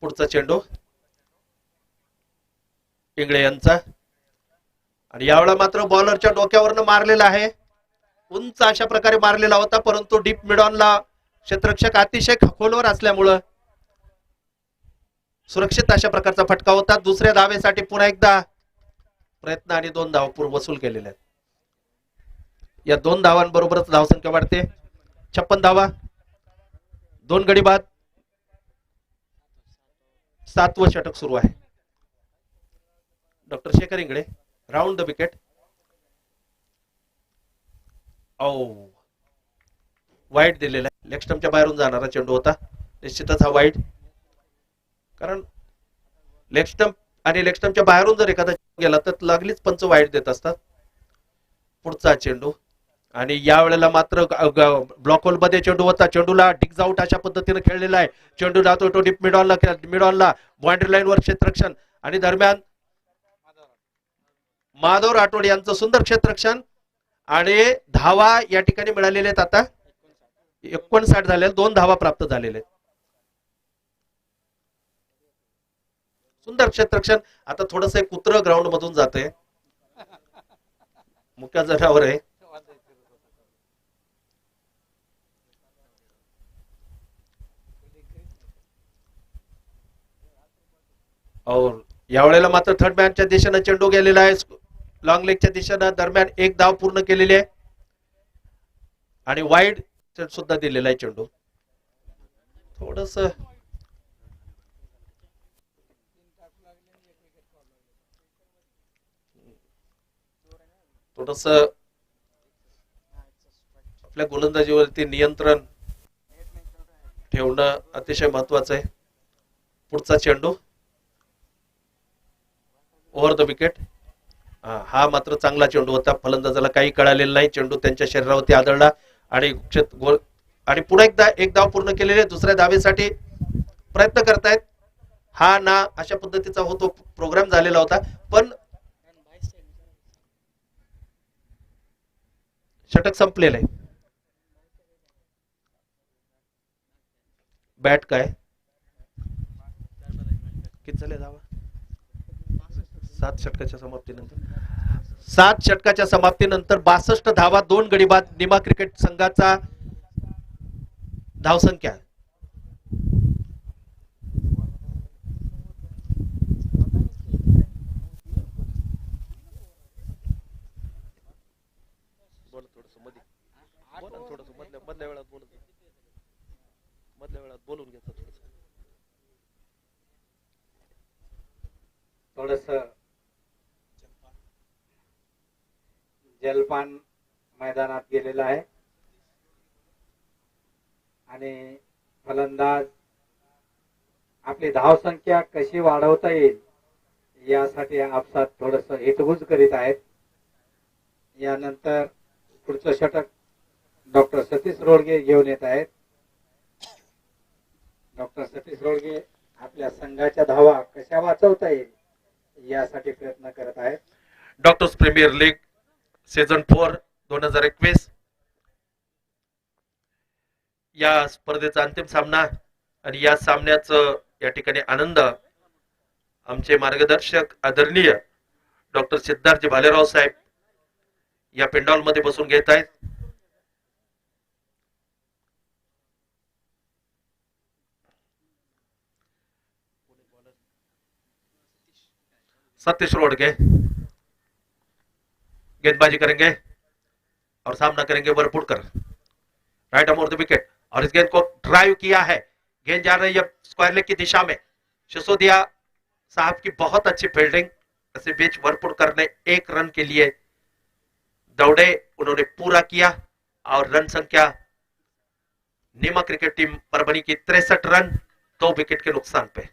पुढचा चेंडू इंगळे यांचा आणि यावेळेला मात्र बॉलरच्या डोक्यावरनं मारलेला आहे. उंच अशा प्रकारे मारलेला होता परंतु डीप मिड ऑनला क्षेत्ररक्षक अतिशय खोलवर असल्यामुळं सुरक्षित अशा प्रकारचा फटका होता. दुसऱ्या धावेसाठी पुन्हा एकदा प्रयत्न आणि 2 धावा पूर्व वसूल केलेल्या आहेत. या 2 धावांबरोबरच धावसंख्या वाढते. 56 धावा 2 गडी बाद. 7वं षटक सुरू आहे. Doctor Shekhar Ingle round the wicket. Wide दिलेला आहे. लेग स्टंपच्या बाहेरून जाणारा चेंडू होता, निश्चितच हा वाईट. कारण लेग स्टंप आणि लेग स्टंपच्या बाहेरून जर एखादा गेला तर लागलीच पंच वाईट देत असतात. पुढचा चेंडू, आणि या वेळेला मात्र ब्लॉक होल मध्ये चेंडू होता. चेंडूला डिग्ज आउट अशा पद्धतीने खेळलेला आहे. चेंडू जातो तो डीप मिडॉनला बाउंड्री लाईन वर क्षेत्ररक्षण, आणि दरम्यान माधव राठोड यांचं सुंदर क्षेत्ररक्षण, आणि धावा या ठिकाणी मिळालेले आहेत. आता 59 झाले, 2 धावा प्राप्त झालेले आहेत. सुंदर क्षेत्ररक्षण. आता थोडस कुत्र ग्राउंड मधून जाते, मुक्या जनावर आहे. और यावेळेला मात्र थर्ड मॅनच्या दिशेनं चेंडू गेलेला आहे, लॉंग लेगच्या दिशेनं. दरम्यान एक धाव पूर्ण केलेली आहे, आणि वाईड सुद्धा दिलेला आहे चेंडू. थोडस आपल्या गोलंदाजीवरती नियंत्रण ठेवणं अतिशय महत्वाचं आहे. पुढचा चेंडू ओव्हर द विकेट. हा मात्र चांगला चेंडू होता. फलंदाजाला काही कळालेलं नाही. चेंडू त्यांच्या शरीरावरती आदळला, आणि आणि पुन्हा एकदा एक धाव पूर्ण केलेले. दुसऱ्या धावेसाठी प्रयत्न करतायत. हा ना अशा पद्धतीचा होतो प्रोग्राम झालेला होता, पण षटक संपलेलं आहे. बॅट काय किती झाले धावा? 7 षटकाच्या समाप्तीनंतर 62 धावा, 2 गडी बाद. निमा क्रिकेट संघाचा धावसंख्या बोलून घेतो थोडस जलपान मैदानात गेलेला आहे, आणि फलंदाज आपली धावसंख्या कशी वाढवता येईल यासाठी आपसात थोडस हितगुज करीत आहेत. यानंतर पुढचं षटक डॉक्टर सतीश रोडगे घेऊन येत आहेत. डॉक्टर सतीश रोडगे आपल्या संघाच्या धावा कशा वाचवता येईल यासाठी प्रयत्न करत आहेत. डॉक्टर्स प्रीमियर लीग सीझन 4 2021 या स्पर्धेचा अंतिम सामना, आणि या सामन्याचं या ठिकाणी आनंद आमचे मार्गदर्शक आदरणीय डॉक्टर सिद्धार्थजी भालेराव साहेब या पेंडॉल मध्ये बसून घेत आहेत. सतीश रोडगे गेंदबाजी करेंगे और सामना करेंगे वरपुड़कर, राइट अमोर द विकेट, और इस गेंद को ड्राइव किया है. गेंद जा रही है स्क्वायर लेग की दिशा में. सिसोदिया साहब की बहुत अच्छी फील्डिंग. इसी बीच वरपुड़कर ने 1 रन के लिए दौड़े, उन्होंने पूरा किया, और रन संख्या नीमा क्रिकेट टीम परभनी की 63 रन 2 विकेट के नुकसान पे.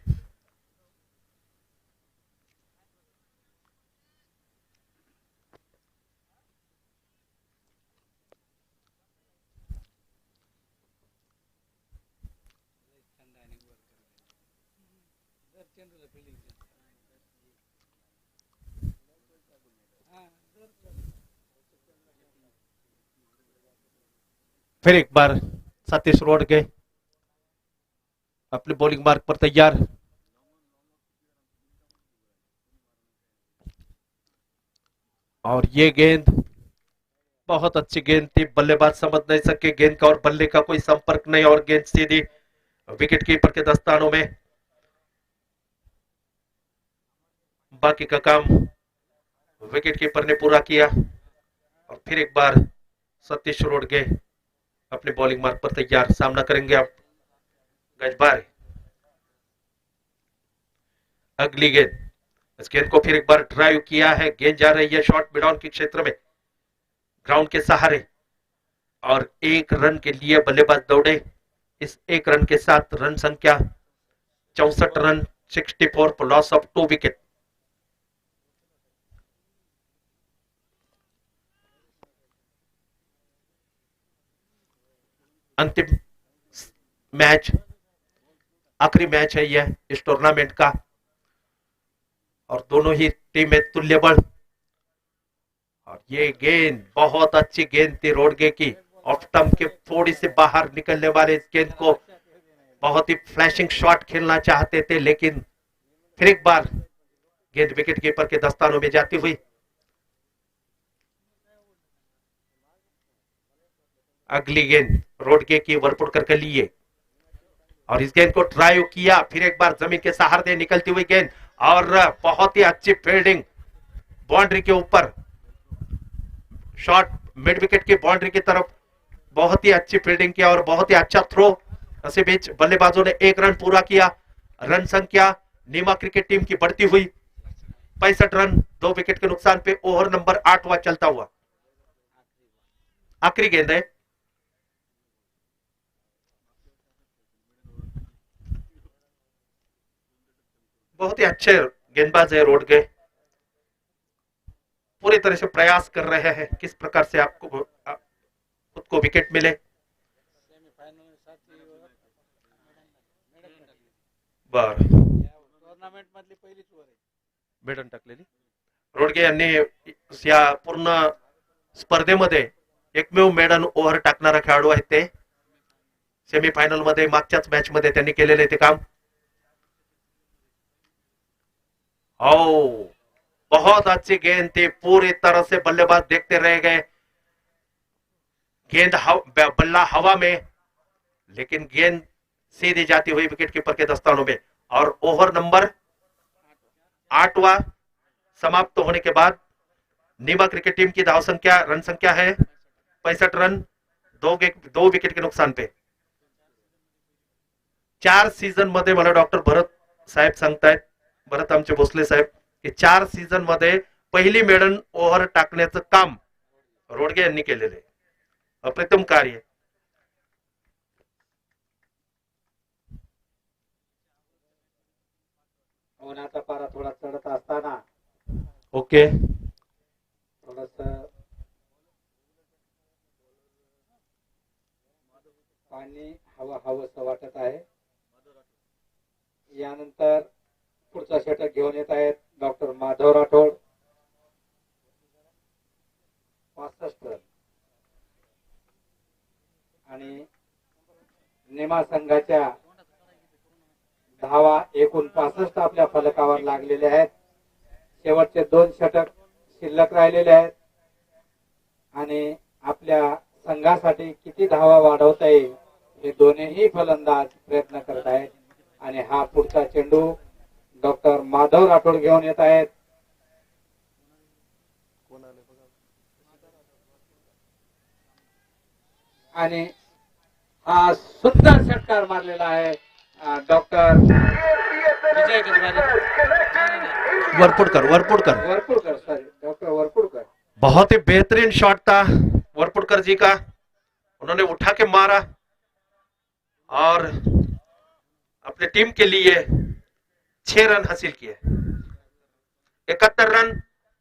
फिर एक बार सतीश रोडगे अपनी बॉलिंग मार्क पर तैयार. और ये गेंद बहुत अच्छी गेंद थी. बल्लेबाज समझ नहीं सके गेंद का और बल्ले का कोई संपर्क नहीं, और गेंद सीधी विकेट कीपर के दस्तानों में. बाकी का काम विकेट कीपर ने पूरा किया. और फिर एक बार सतीश रोडगे अपनी बॉलिंग मार्क पर तैयार. सामना करेंगे आप गजबार. अगली गेंद, इस गेंद को फिर एक बार ड्राइव किया है. गेंद जा रही है शॉर्ट मिड ऑन के क्षेत्र में, ग्राउंड के सहारे. और 1 रन के लिए बल्लेबाज दौड़े। इस 1 रन के साथ रन संख्या 64 run, 64 for loss of 2 wicket. अंतिम मैच, आखिरी मैच है यह इस टूर्नामेंट का, और दोनों ही टीमें तुल्यबल। और ये गेंद बहुत अच्छी गेंद थी रोडगे की, ऑफ स्टंप के थोड़ी से बाहर निकलने वाले इस गेंद को बहुत ही फ्लैशिंग शॉट खेलना चाहते थे, लेकिन फिर एक बार गेंद विकेट कीपर के दस्तानों में जाती हुई। अगली गेंद रोडगे की वरपुड़कर के लिए, और इस गेंद को ड्राइव किया, फिर एक बार जमीन के सहारे निकलती हुई गेंद, और बहुत ही अच्छी फील्डिंग बाउंड्री के ऊपर, शॉट मिड विकेट की बाउंड्री की तरफ बहुत ही अच्छी फील्डिंग किया और बहुत ही अच्छा थ्रो। इसी बीच बल्लेबाजों ने 1 रन पूरा किया। रन संख्या नीमा क्रिकेट टीम की बढ़ती हुई 65 रन, 2 विकेट के नुकसान पे ओवर नंबर 8वां चलता हुआ। आखिरी गेंद है, बहुत ही अच्छे गेंदबाज है रोडगे, पूरी तरह से प्रयास कर रहे हैं किस प्रकार से आपको खुद को विकेट मिले। बर टूर्नामेंट मधली पहिलीच ओव्हर आहे. मेडन टाकलेली रोडगे यांनी या पूर्ण स्पर्धेमध्ये एकमेव मेडन ओव्हर टाकणारा खेळाडू आहेत ते. सेमीफायनल मध्ये मागच्याच मॅच मध्ये त्यांनी केलेले ते काम. ओ बहुत अच्छी गेंद थी, पूरी तरह से बल्लेबाज देखते रह गए। गेंद बल्ला हवा में, लेकिन गेंद सीधी जाती हुई विकेट कीपर के दस्तानों में। और ओवर नंबर 8वां समाप्त होने के बाद नीमा क्रिकेट टीम की धाव संख्या, रन संख्या है 65 रन, 2 विकेट के नुकसान पे। 4 सीझन मध्ये मला डॉक्टर भरत साहेब सांगतायत, भरत आमचे भोसले साहेब, की 4 सीझन मध्ये पहिली मेडन ओव्हर टाकण्याचं काम रोडगे यांनी केलेले. अप्रतिम कार्य. उन्हाचा पारा थोडा चढत असताना ओके, थोडस पाणी हवा हवंसं वाटत आहे. यानंतर पुढचा षटक घेऊन येत आहेत डॉक्टर माधव राठोड. 65 रन आणि निमा संघाच्या धावा एकूण 65 आपल्या फलकावर लागलेले आहेत. शेवटचे 2 षटक शिल्लक राहिलेले आहेत आणि आपल्या संघासाठी किती धावा वाढवता येईल हे दोन्ही फलंदाज प्रयत्न करत आहेत. आणि हा पुढचा चेंडू डॉक्टर माधव राठोड घेऊन येत आहेत. आणि हा सुंदर षटकार मारलेला आहे डॉक्टर विजय वरपुड़कर वरपुड़कर सॉरी डॉक्टर वरपुड़कर. बहुत ही बेहतरीन शॉट था वरपुड़कर जी का. उन्होंने उठा के मारा और अपने टीम के लिए 6 रन हासिल किए. 71 रन,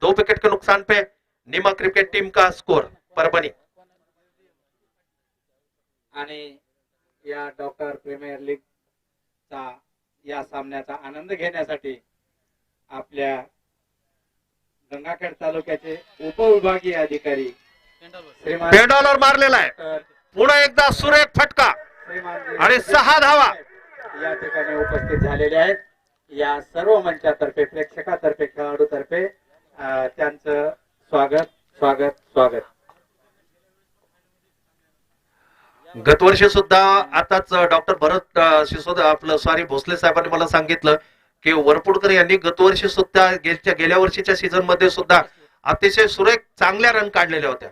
2 विकेट के नुकसान पे नीमा क्रिकेट टीम का स्कोर परभणी. आणि या डॉक्टर प्रीमियर लीग चा या सामन्याचा आनंद घेण्यासाठी आपल्या गंगाखेड तालुक्याचे उपविभागीय अधिकारी श्रीमान पेडॉलर मारलेला आहे. पुन्हा एकदा सुरेख फटका आणि 6 धावा या ठिकाणी उपस्थित झालेले आहेत. या सर्व मंचातर्फे, प्रेक्षकातर्फे, खेळाडूतर्फे त्यांचं स्वागत स्वागत स्वागत. गतवर्षी सुद्धा आताच डॉक्टर भरत सिसोदा आपलं सॉरी भोसले साहेबांनी मला सांगितलं की वरपुडकर यांनी गतवर्षी सुद्धा गेल्या वर्षीच्या सीझन मध्ये सुद्धा अतिशय सुरेख चांगल्या रन काढलेल्या होत्या.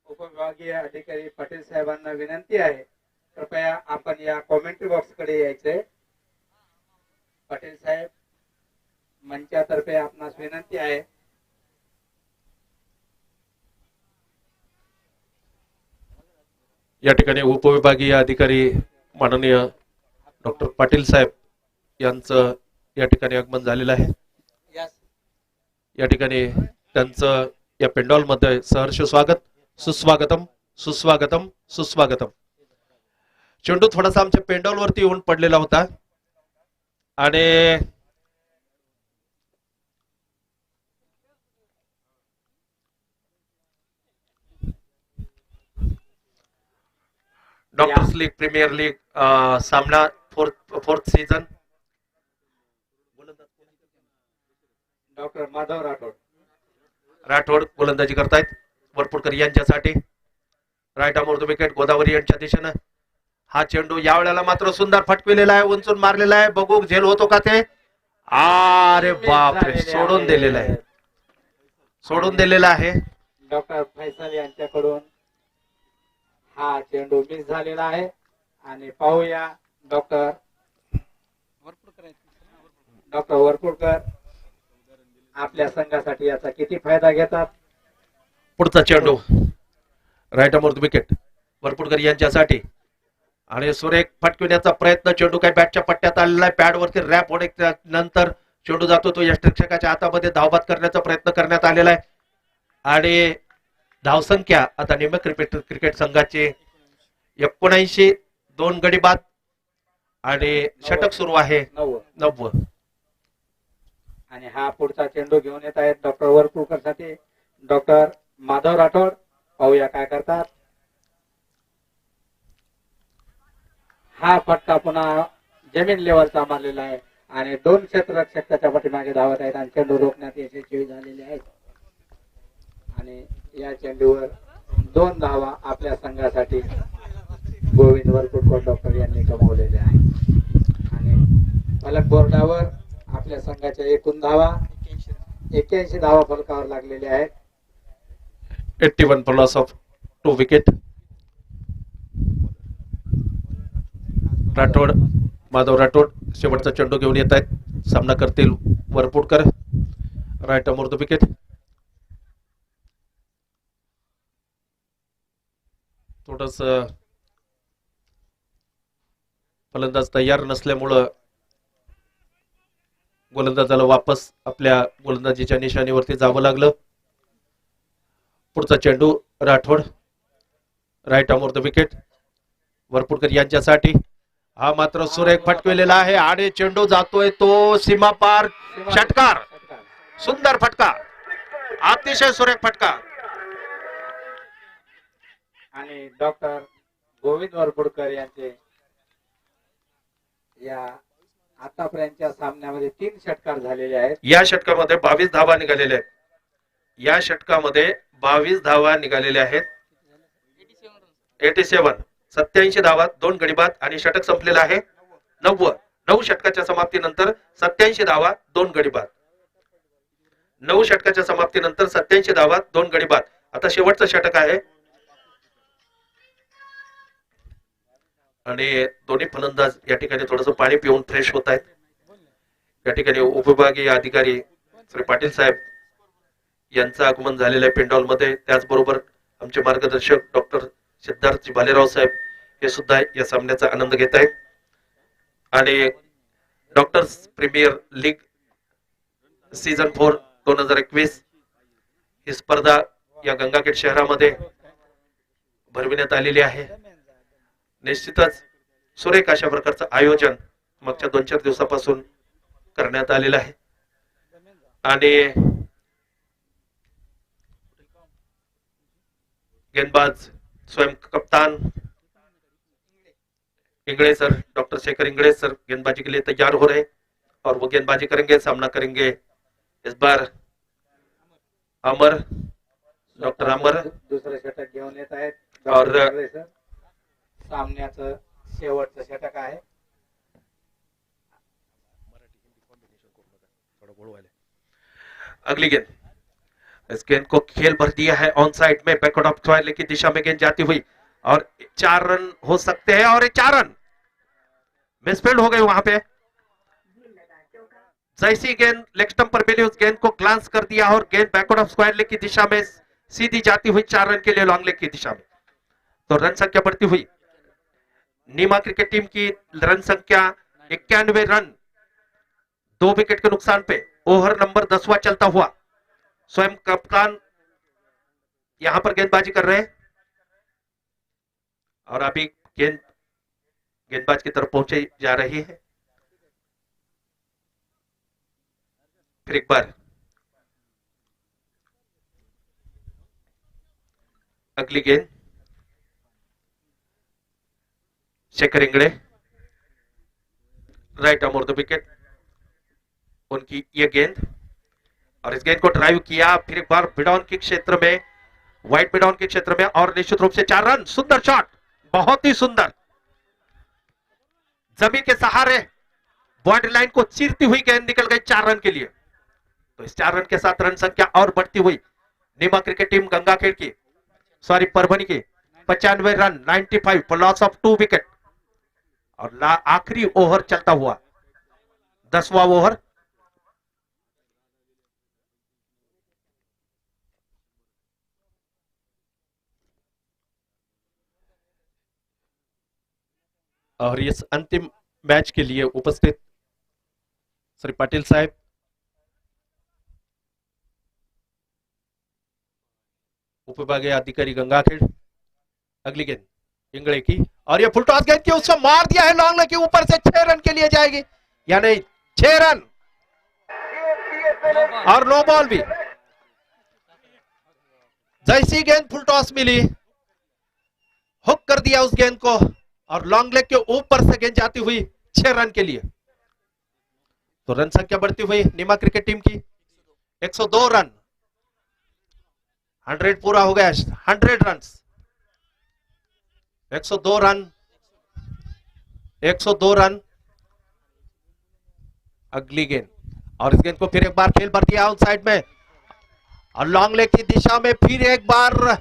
उपविभागीय अधिकारी पाटील साहेबांना विनंती आहे, कृपया आपण या कॉमेंट्री बॉक्स कडे यायचे. पाटील साहेब, मंचातर्फे आपणास विनंती आहे. या ठिकाणी उपविभागीय अधिकारी माननीय डॉक्टर पाटील साहेब यांचं या ठिकाणी आगमन झालेलं आहे. या ठिकाणी त्यांचं या पेंडॉल मध्ये सहर्ष स्वागत. सुस्वागतम सुस्वागतम सुस्वागतम. चेंडू थोडासा आमच्या पेंडॉल वरती येऊन पडलेला होता आणि डॉक्टर्स लीग प्रीमियर लीग सामना fourth season. Doctor Madhav Rathod गोलंदाजी करतायत वरपुडकर यांच्यासाठी. Right arm off the wicket Godavari यांच्या दिशेनं. हा चेंडू या वेळेला मात्र सुंदर फटकविलेला आहे, उंचून मारलेला आहे. बघू झेल होतो का ते. अरे बापरे, सोडून दिलेला आहे, सोडून दिलेला आहे. डॉक्टर फैसल यांच्याकडून हा चेंडू मिस झालेला आहे आणि पाहूया डॉक्टर वरपुडकर आपल्या संघासाठी याचा किती फायदा घेतात. पुढचा चेंडू right arm off the wicket Warpudkar यांच्यासाठी आणि सुरेख फटकविण्याचा प्रयत्न. चेंडू काही बॅटच्या पट्ट्यात आलेला आहे. पॅड वरती रॅप होणे नंतर चेंडू जातो तो यष्टिरक्षकाच्या हातामध्ये. धावबाद करण्याचा प्रयत्न करण्यात आलेला आहे आणि धावसंख्या आता निम क्रिकेट संघाची 79, 2 गडी बाद आणि षटक सुरू आहे 90. आणि हा पुढचा चेंडू घेऊन येत आहेत डॉक्टर वरपुडकर साठी डॉक्टर माधव राठोड. पाहूया काय करतात. हा फटका पुन्हा जमीन लेवलचा मारलेला आहे आणि 2 क्षेत्ररक्षक त्याच्या पाठीमागे धावत आहेत आणि चेंडू रोखण्यात यशस्वी झालेले आहेत आणि या चेंडूवर 2 धावा आपल्या संघासाठी गोविंद वरपुडकर डॉक्टर यांनी कमावलेल्या आहेत आणि फलक बोर्डावर आपल्या संघाच्या एकूण धावा 81 धावा फलकावर लागलेल्या आहेत. 81 for loss of 2 wicket. Rathod Madhav Rathod शेवटचा चेंडू घेऊन येत आहेत. सामना करतील Warpudkar. Right arm off the wicket. थोडस फलंदाज तयार नसल्यामुळं गोलंदाजाला वापस आपल्या गोलंदाजीच्या निशाणीवरती जावं लागलं. पुढचा चेंडू Rathod right arm off the wicket Warpudkar यांच्यासाठी. हा मात्र सुरेख फटकविलेला आहे आणि चेंडू जातोय तो सीमा पार. षटकार, सुंदर फटका, अतिशय सुरेख फटका. आणि डॉक्टर गोविंद वरपुडकर यांचे या आतापर्यंतच्या सामन्यामध्ये 3 षटकार झालेले आहेत. या षटकामध्ये 22 धावा निघालेल्या आहेत. या षटकामध्ये 22 धावा निघालेल्या आहेत. 87, 87 धावा, 2 गडीबाद आणि षटक संपलेलं आहे 90. 9 षटकाच्या समाप्तीनंतर 87 धावा, 2 गडीबाद. 9 षटकाच्या समाप्तीनंतर 87 धावा, 2 गडीबाद. आता शेवटचं षटक आहे आणि दोन्ही फलंदाज या ठिकाणी थोडस पाणी पिऊन फ्रेश होत आहेत. या ठिकाणी उपविभागीय अधिकारी श्री पाटील साहेब यांचं आगमन झालेलं आहे पेंडॉल मध्ये. त्याचबरोबर आमचे मार्गदर्शक डॉक्टर सिद्धार्थ भालेराव साहेब हे सुद्धा या सामन्याचा आनंद घेत आहेत. आणि डॉक्टर्स प्रीमियर लीग सीझन 4 2021 ही स्पर्धा या गंगाखेड शहरामध्ये भरविण्यात आलेली आहे. निश्चितच सुरेख अशा प्रकारचं आयोजन मागच्या 2-4 दिवसापासून करण्यात आलेलं आहे आणि गेंदबाज स्वयं कप्तान Ingade sir, doctor Shekhar Ingade sir गेंदबाजी के लिए तैयार हो रहे और वो गेंदबाजी करेंगे. सामना करेंगे इस बार अमर, डॉक्टर अमर. दुसरं षटक घेऊन येत आहेत और सामन्याचं शेवटचं षटक आहे. अगली गेंद, इस गेंद को खेल भर दिया है ऑन साइड में. बैकवर्ड ऑफ स्क्वायर की दिशा में गेंद जाती हुई और 4 रन हो सकते हैं और 4 रन मिसफील्ड हो गए वहां पे. जैसी गेंद लेग स्टंप पर मिली उस गेंद को ग्लांस कर दिया और गेंद बैकवर्ड ऑफ स्क्वायर लेग की दिशा में सीधी जाती हुई 4 रन के लिए लॉन्ग लेग की दिशा में. तो रन संख्या बढ़ती हुई नीमा क्रिकेट टीम की रन संख्या 91 रन, 2 विकेट के नुकसान पे। ओवर नंबर 10वां चलता हुआ। स्वयं कप्तान यहां पर गेंदबाजी कर रहे हैं और अभी गेंदबाज की तरफ पहुंचे जा रही है। फिर एक बार अगली गेंद Shekhar Ingade, right arm off the wicket, उनकी ये गेंद, और इस गेंद को ड्राइव किया फिर एक बार मिडऑन के क्षेत्र में, व्हाइट मिडऑन के क्षेत्र में, और निश्चित रूप से 4 रन। सुंदर शॉट, बहुत ही सुंदर, जमीन के सहारे बाउंड्री लाइन को चीरती हुई गेंद निकल गई 4 रन के लिए। तो इस 4 रन के साथ रन संख्या और बढ़ती हुई नीमा क्रिकेट टीम गंगाखेड़ की, सॉरी परभनी की 95 run, 95 for loss of 2 wicket. और आखिरी ओवर चलता हुआ 10वां ओवर। और इस अंतिम मैच के लिए उपस्थित श्री पाटिल साहब, उपविभागीय अधिकारी गंगाखेड़। अगली गेंद इंगड़े की, और ये फुल टॉस गेंद की उससे मार दिया है लॉन्ग लेग के ऊपर से, 6 रन के लिए जाएगी, या नहीं 6 रन, और नो बॉल भी। जैसी गेंद फुल टॉस मिली, हुक कर दिया उस गेंद को, और लॉन्ग लेग के ऊपर से गेंद जाती हुई 6 रन के लिए। तो रन संख्या बढ़ती हुई नीमा क्रिकेट टीम की 102 रन, 100 पूरा हो गया, 100 रन, 102 रन, 102 रन। अगली गेंद, और इस गेंद को फिर एक बार खेल भर दिया आउटसाइड में, और लॉन्ग लेग की दिशा में फिर एक बार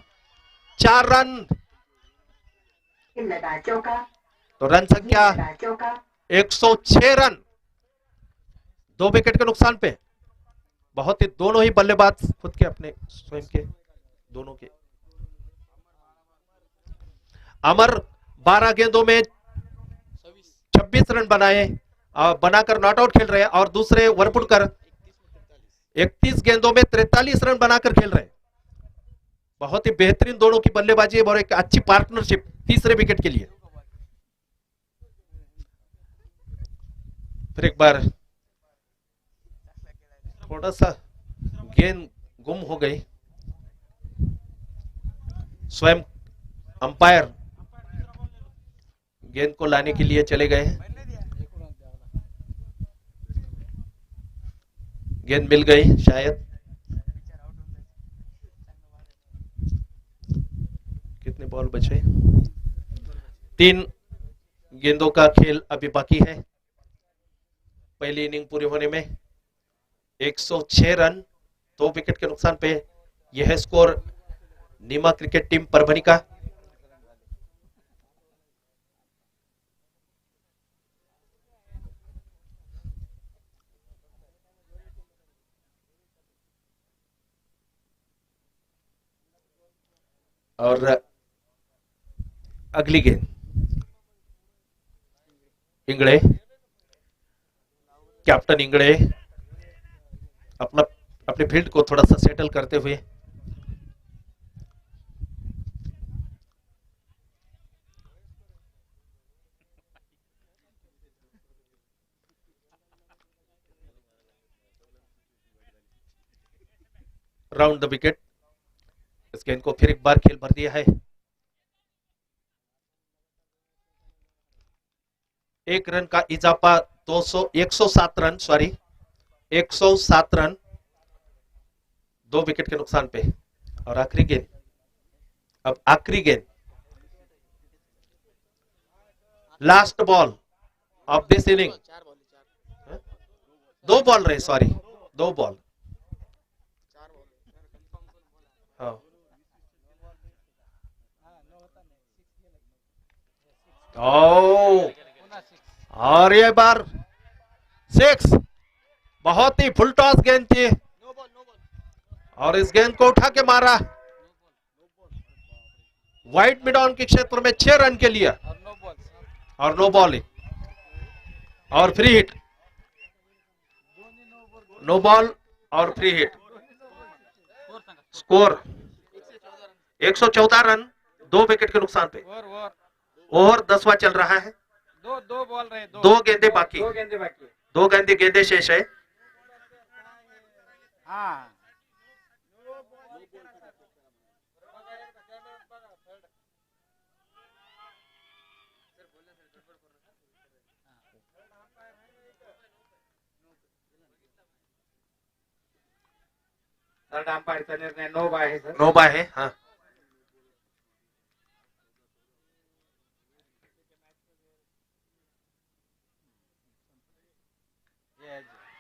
4 रन। तो रन संख्या 106 रन, 2 विकेट के नुकसान पे। बहुत ही, दोनों ही बल्लेबाज खुद के अपने स्वयं के दोनों के। अमर 12 गेंदों में 26 रन बनाए, बनाकर नॉट आउट खेल रहे हैं, और दूसरे वरपुड़कर 31 गेंदों में 43 रन बनाकर खेल रहे हैं। बहुत ही बेहतरीन दोनों की बल्लेबाजी है और एक अच्छी पार्टनरशिप तीसरे विकेट के लिए। फिर एक बार थोड़ा सा गेंद गुम हो गई, स्वयं अंपायर गेंद को लाने के लिए चले गए, गेंद मिल गई शायद। कितने बॉल बचे? 3 गेंदों का खेल अभी बाकी है। पहली इनिंग पूरी होने में 106 रन, 2 विकेट के नुकसान पे। यह है score NIMA cricket team Parbhani का। और अगली गेंद इंगड़े, कैप्टन इंगड़े अपने फील्ड को थोड़ा सा सेटल करते हुए राउंड द विकेट। इस गेंद को फिर एक बार खेल भर दिया है। 1 रन का इजाफा, 107 रन, सॉरी 107 रन, 2 विकेट के नुकसान पे। और आखिरी गेंद, अब आखिरी गेंद, last ball of this inning. 2 ball रहे, सॉरी 2 बॉल। हाँ, और ये बार 6, बहुत ही फुल टॉस गेंद थी, और इस गेंद को उठा के मारा व्हाइट मिडॉन के क्षेत्र में 6 रन के लिए और नो बॉल और फ्री हिट, नो बॉल और free hit. Score 114 run, 2 wicket के नुकसान पे। ओवर 10वां चल रहा है। दो बॉल रहे, 2 गेंदे बाकी, दो गेंदे बाकी है। 2 गेंदे शेष है। हाँ थर्ड अंपायरचा निर्णय नो बाय आहे सर। नो बाय है। हाँ,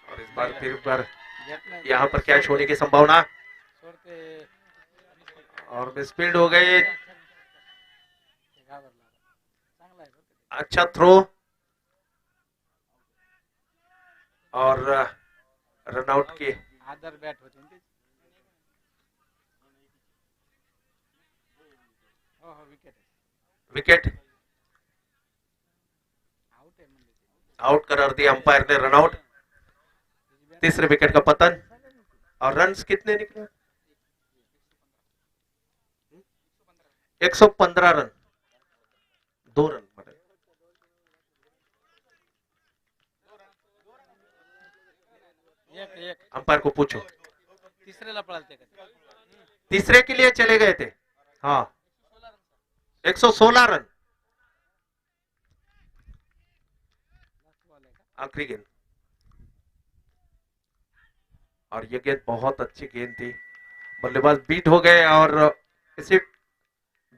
और इस बार फिर बार यहाँ पर कैच होने की संभावना और मिसफील्ड हो गए। अच्छा थ्रो और रनआउट की आदर बॅट होती ना त्याची। हो हो विकेट विकेट आउट आहे म्हणजे ते। आउट करार दिया अंपायर ने, रनआउट। तीसरे विकेट का पतन और रन्स कितने निकले? 115 रन, 2 रन बने। एक अंपायर को पूछो। तिसऱ्याला पळालते का? तीसरे के लिए चले गए थे। हाँ, 116 रन आखिरी गेंद। और ये गेंद बहुत अच्छी गेंद थी, बल्लेबाज बीट हो गए और इसी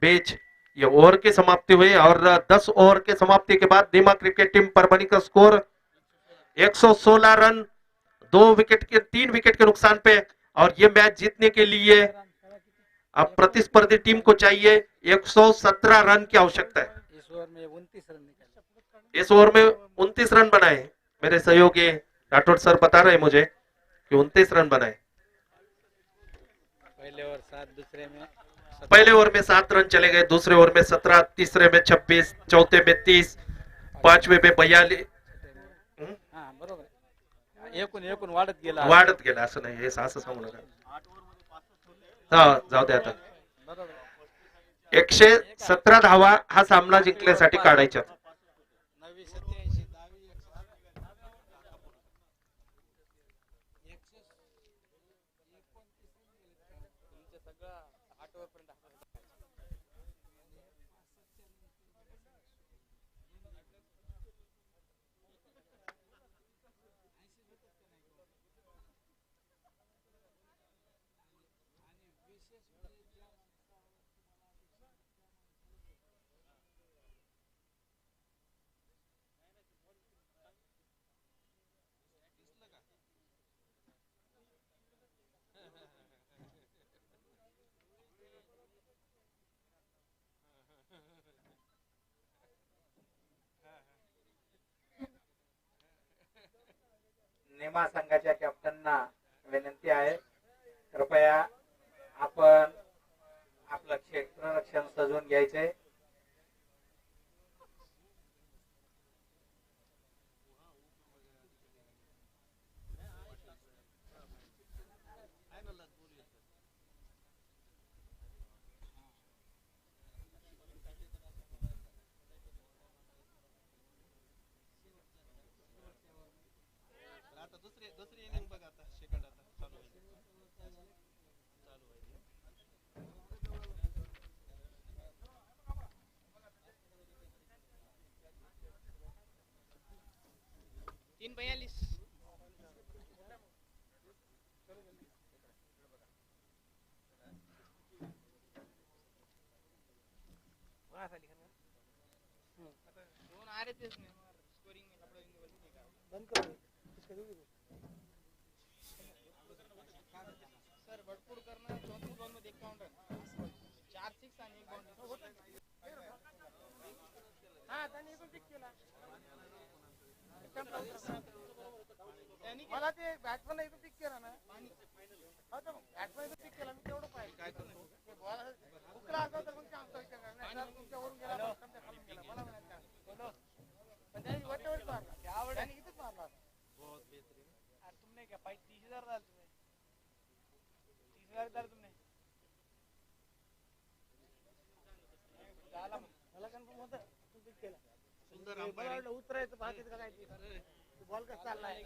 बीच ये ओवर की समाप्ति हुई और 10 ओवर के समाप्ति के बाद दीमा क्रिकेट टीम परभनी का स्कोर 116 रन, 3 विकेट के नुकसान पे। और ये मैच जीतने के लिए अब प्रतिस्पर्धी टीम को चाहिए 117 रन की आवश्यकता है। इस ओवर में 29 रन निकाले। इस ओवर में 29 रन बनाए। मेरे सहयोगी राठौड़ सर बता रहे मुझे कि 29 रन बनाए। पहले ओवर 7, दूसरे में पहले ओवर में 7 रन चले गए, दूसरे ओवर में 17, तीसरे में 26, चौथे में 30, पांचवे में 42। हा बरोबर आहे। एकूण वाढत गेला। वाढत गेला, असं नाही, हे असं सांगू नका। हा जाऊ दे आता। बरोबर आहे। 117 धावा हा सामना जिंकण्यासाठी काढायच्या। 9 87 सगळं 8 ओव्हर पर्यंत। नेमा संघाच्या कॅप्टनना विनंती आहे, कृपया आपण आपलं क्षेत्ररक्षण सजवून घ्यायचे। दुसरी इनिंग बघा आता, सेकंड आता चालू होईल। 3:42 दोन आ रहे थे इसमें स्कोरिंग में कपड़ा बंद कर सर भरपूर करना। 34 बॉल में देख काउंटर 4 6 आणि 1 बाउंड्री। हां त्यांनी एकूण पिक केला। मला ते बॅट्समन एकूण पिक केला ना। हा तर बॅट्समन पिक केला, मी तेवढं पाहिजे काय करतो बॉल हुकला असता तर मग चान्स व्हायचा का? सुंदर अंपायरिंग. उतरायचं पाहते का काय बॉल कसा चाललाय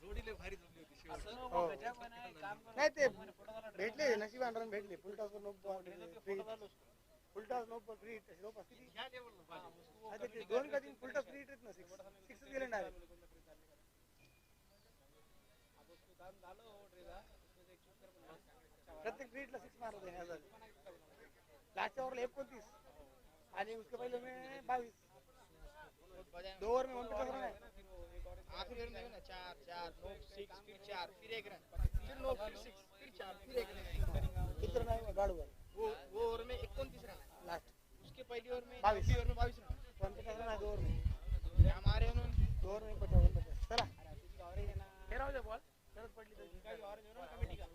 जोडीले भारी जमली होती शेवट. नाही ते भेटले नशिबान भेटले full toss no full toss no free दोन कधी फुलटॉस फ्री हिट ना सिक्स गेले डायरेक्ट प्रत्येक फ्री हिटला 6 मारत है लास्ट ओवर 29 आणि उसके पहले में 22 दो ओवर में 29 रन है आखिरी ओवर में ना 4 नो 6 फिर 4 फिर 1 रन फिर नो फिर 6 फिर 4 फिर 1 रन कितना रन है गाड़ू वो ओवर में 29 रन लास्ट उसके पहली ओवर में 22 ओवर में 22 रन 29 रन है दो ओवर में हमारे उन्होंने दो ओवर में 50 चला खेळा होते बॉल गरज पडली तर काही ऑरेंज कमिटी का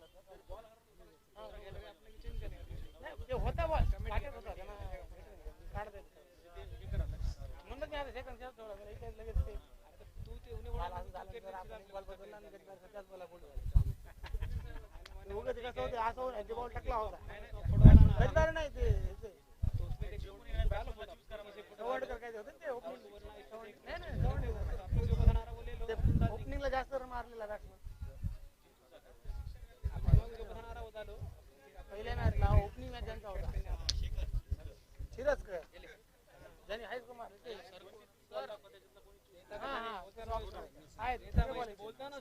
ते होता बॉल काटत होता त्यांना काढ दे म्हणून मी आता सेकंड शॉट थोडा वेळ इथे लगेच ते तू ते उन्हे बॉल झाला आपण बॉल बदलला आणि कधी सध्याच बोला बोल उगाच कसं होतं असं होतं ते बॉल टाकला होता बदलार नाही ते वर्ल्ड कप काय होतं ते ओपनिंगला जास्त रन मारलेला बॅट्समन पहिल्या मॅचला ओपनिंग मॅच त्यांचा होता शिरस्कर ज्यांनी हायस्ट को मारले ते आहेत बोलताना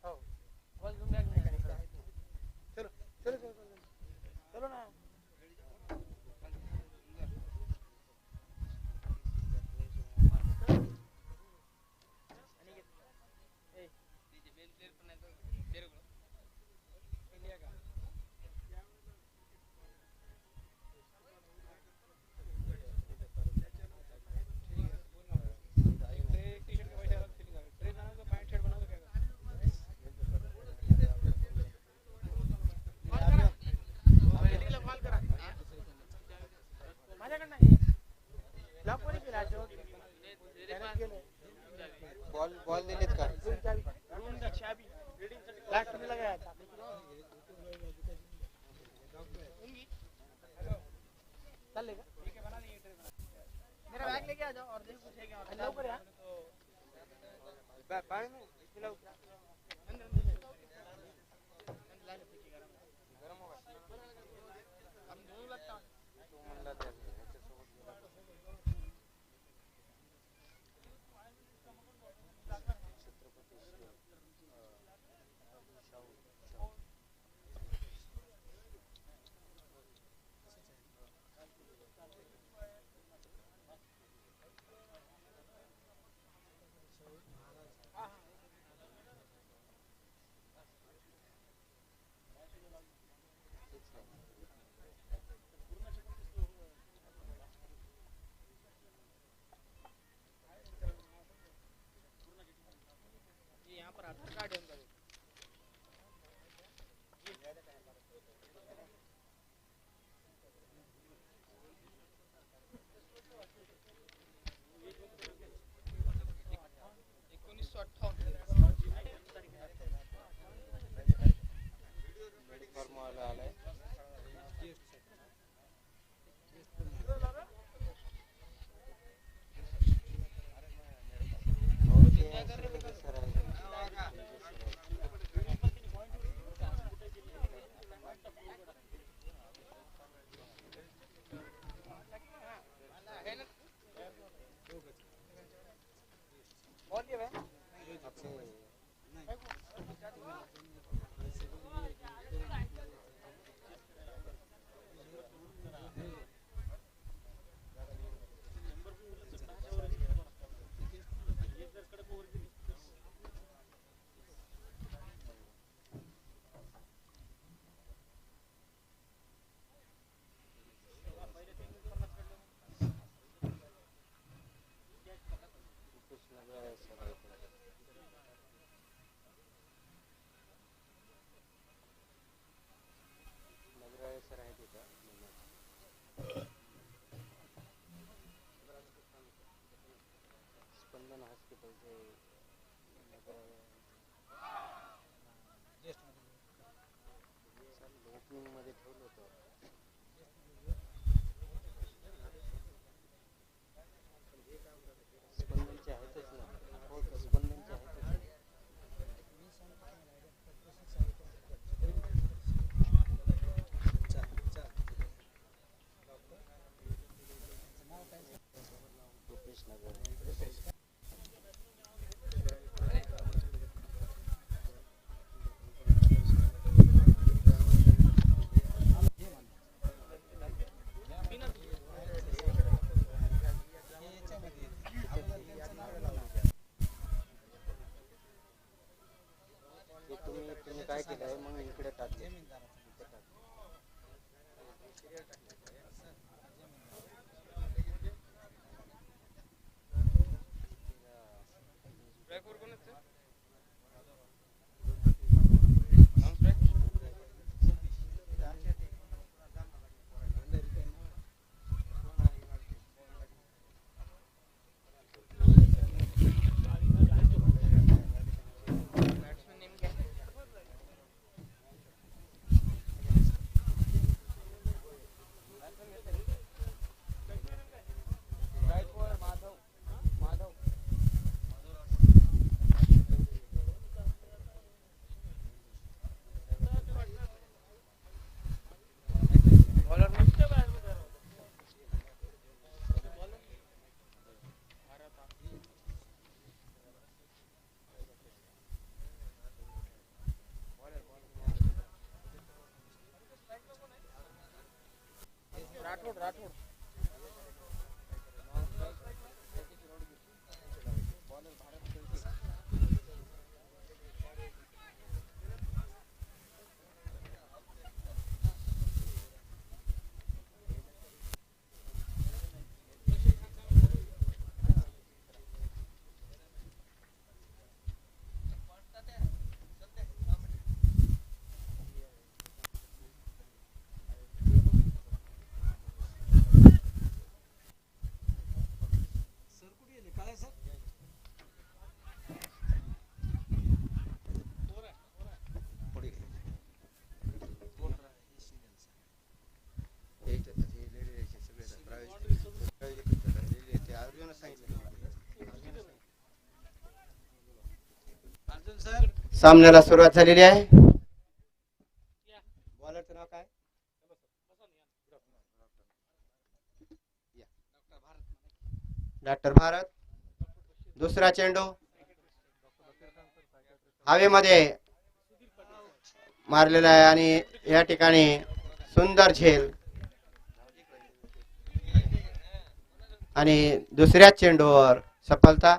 हो बॉल झूम बॅक नाही चलो चलो चलो चलो ना बॉल दिलेत का लास्ट में लगाया था चल लेगा मेरा बैग लेके आ जाओ और देख कुछ है क्या हेलो कर यार पानी में मिलाओ अंदर गरम होगा हम दोनों लगता है आधार कार्ड है उनका तुम्ही काय केलंय मग इकडे टाकले सामन्याला सुरुवात झालेली आहे. बॉलरचं नाव काय? डॉक्टर भारत. दुसरा चेंडू हवेमध्ये मारलेला आहे आणि या ठिकाणी सुंदर झेल आणि दुसऱ्या चेंडूवर सफलता.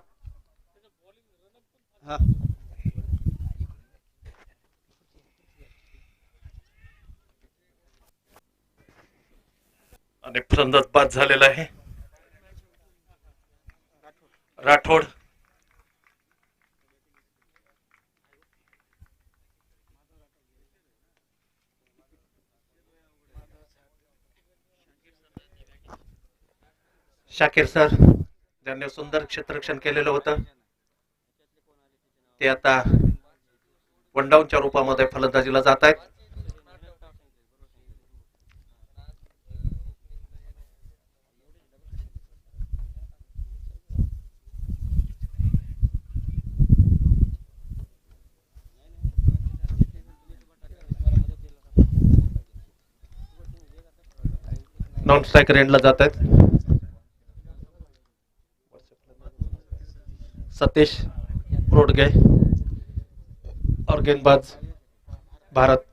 हा आणि फलंदाज बाद झालेला आहे राठोड. शाकीर सर ज्यांनी सुंदर क्षेत्ररक्षण केलेलं होतं ते आता वनडाऊनच्या रूपामध्ये फलंदाजीला जात आहेत. नॉन स्ट्रायकर एंडला जात आहेत. सतीश रोडगे और गेंदबाज Bharat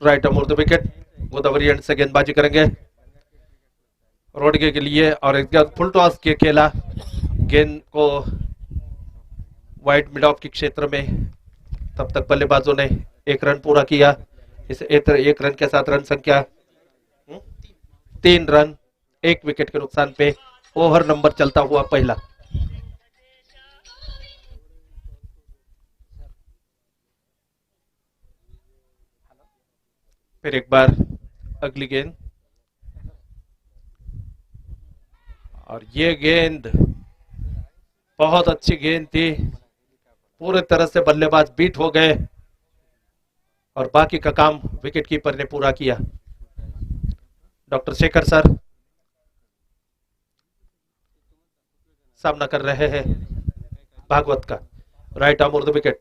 right arm over the wicket. Godavari end से गेंदबाजी करेंगे रोडगे के लिए और एक फुल टॉस के खेला गेंद को वाइड मिड ऑफ के क्षेत्र में. तब तक बल्लेबाजों ने एक रन पूरा किया. इस एक रन के साथ रन संख्या 3 रन 1 विकेट के नुकसान पे ओवर नंबर चलता हुआ पहला. फिर एक बार अगली गेंद। और ये गेंद बहुत अच्छी गेंद थी, पूरे तरह से बल्लेबाज बीट हो गए और बाकी का काम विकेट कीपर ने पूरा किया। डॉक्टर शेखर सर सामना कर रहे हैं भागवत का, राइट आर्म उर्दू विकेट।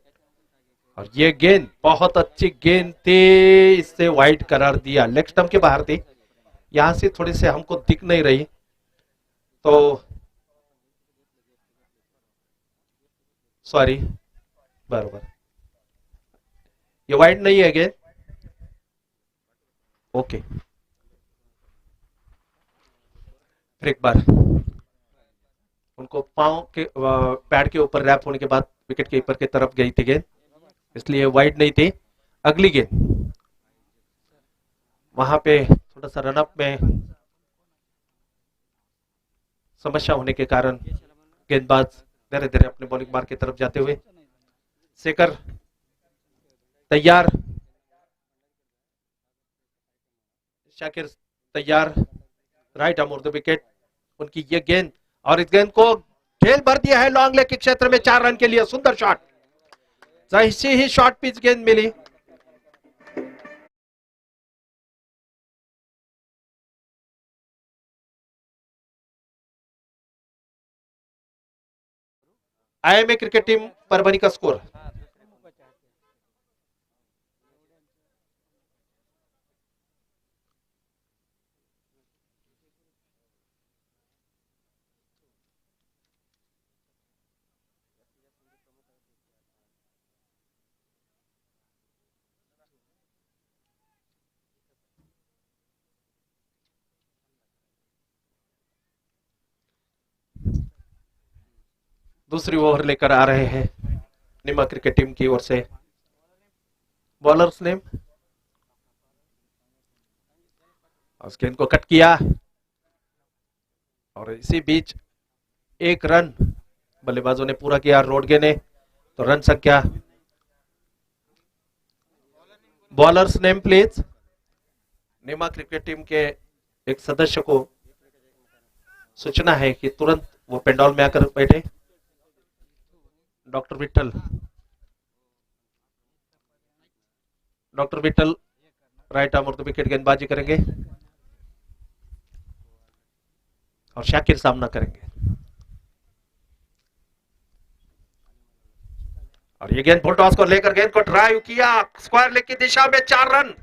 और ये गेंद बहुत अच्छी गेंद थी, इससे वाइड करार दिया, लेग स्टंप के बाहर थी, यहां से थोड़ी से हमको दिख नहीं रही, तो सॉरी, बराबर ये वाइड नहीं है गेंद। ओके, फिर एक बार उनको पांव के पैड के ऊपर रैप होने के बाद विकेट कीपर की तरफ गई थी गेंद, इसलिए वाइड नहीं थी। अगली गेंद, वहां पे थोड़ा सा रनअप में समस्या होने के कारण गेंदबाज धीरे धीरे अपने बॉलिंग मार्क की तरफ जाते हुए। शेखर तैयार, शाकिर तैयार, राइट आर्म उर्दू विकेट। उनकी ये गेंद, और इस गेंद को ढेल भर दिया है लॉन्ग लेग के क्षेत्र में 4 रन के लिए। सुंदर शॉट, जैसी ही शॉर्ट पिच गेंद मिली, आईएमए क्रिकेट टीम परभणी का स्कोर। दूसरी ओवर लेकर आ रहे हैं निमा क्रिकेट टीम की ओर से बॉलर्स नेम। उस गेंद को कट किया और इसी बीच एक रन बल्लेबाजों ने पूरा किया, रोडगे ने। तो रन संख्या, bowlers name please. Nima cricket team के एक सदस्य को सूचना है कि तुरंत वो पेंडॉल में आकर बैठे। Doctor Vithal, doctor Vithal right arm over the wicket गेंदबाजी करेंगे और शाकिर सामना करेंगे। और ये गेंद फुल टॉस को लेकर गेंद को ड्राइव किया, स्क्वायर लेग की दिशा में 4 रन।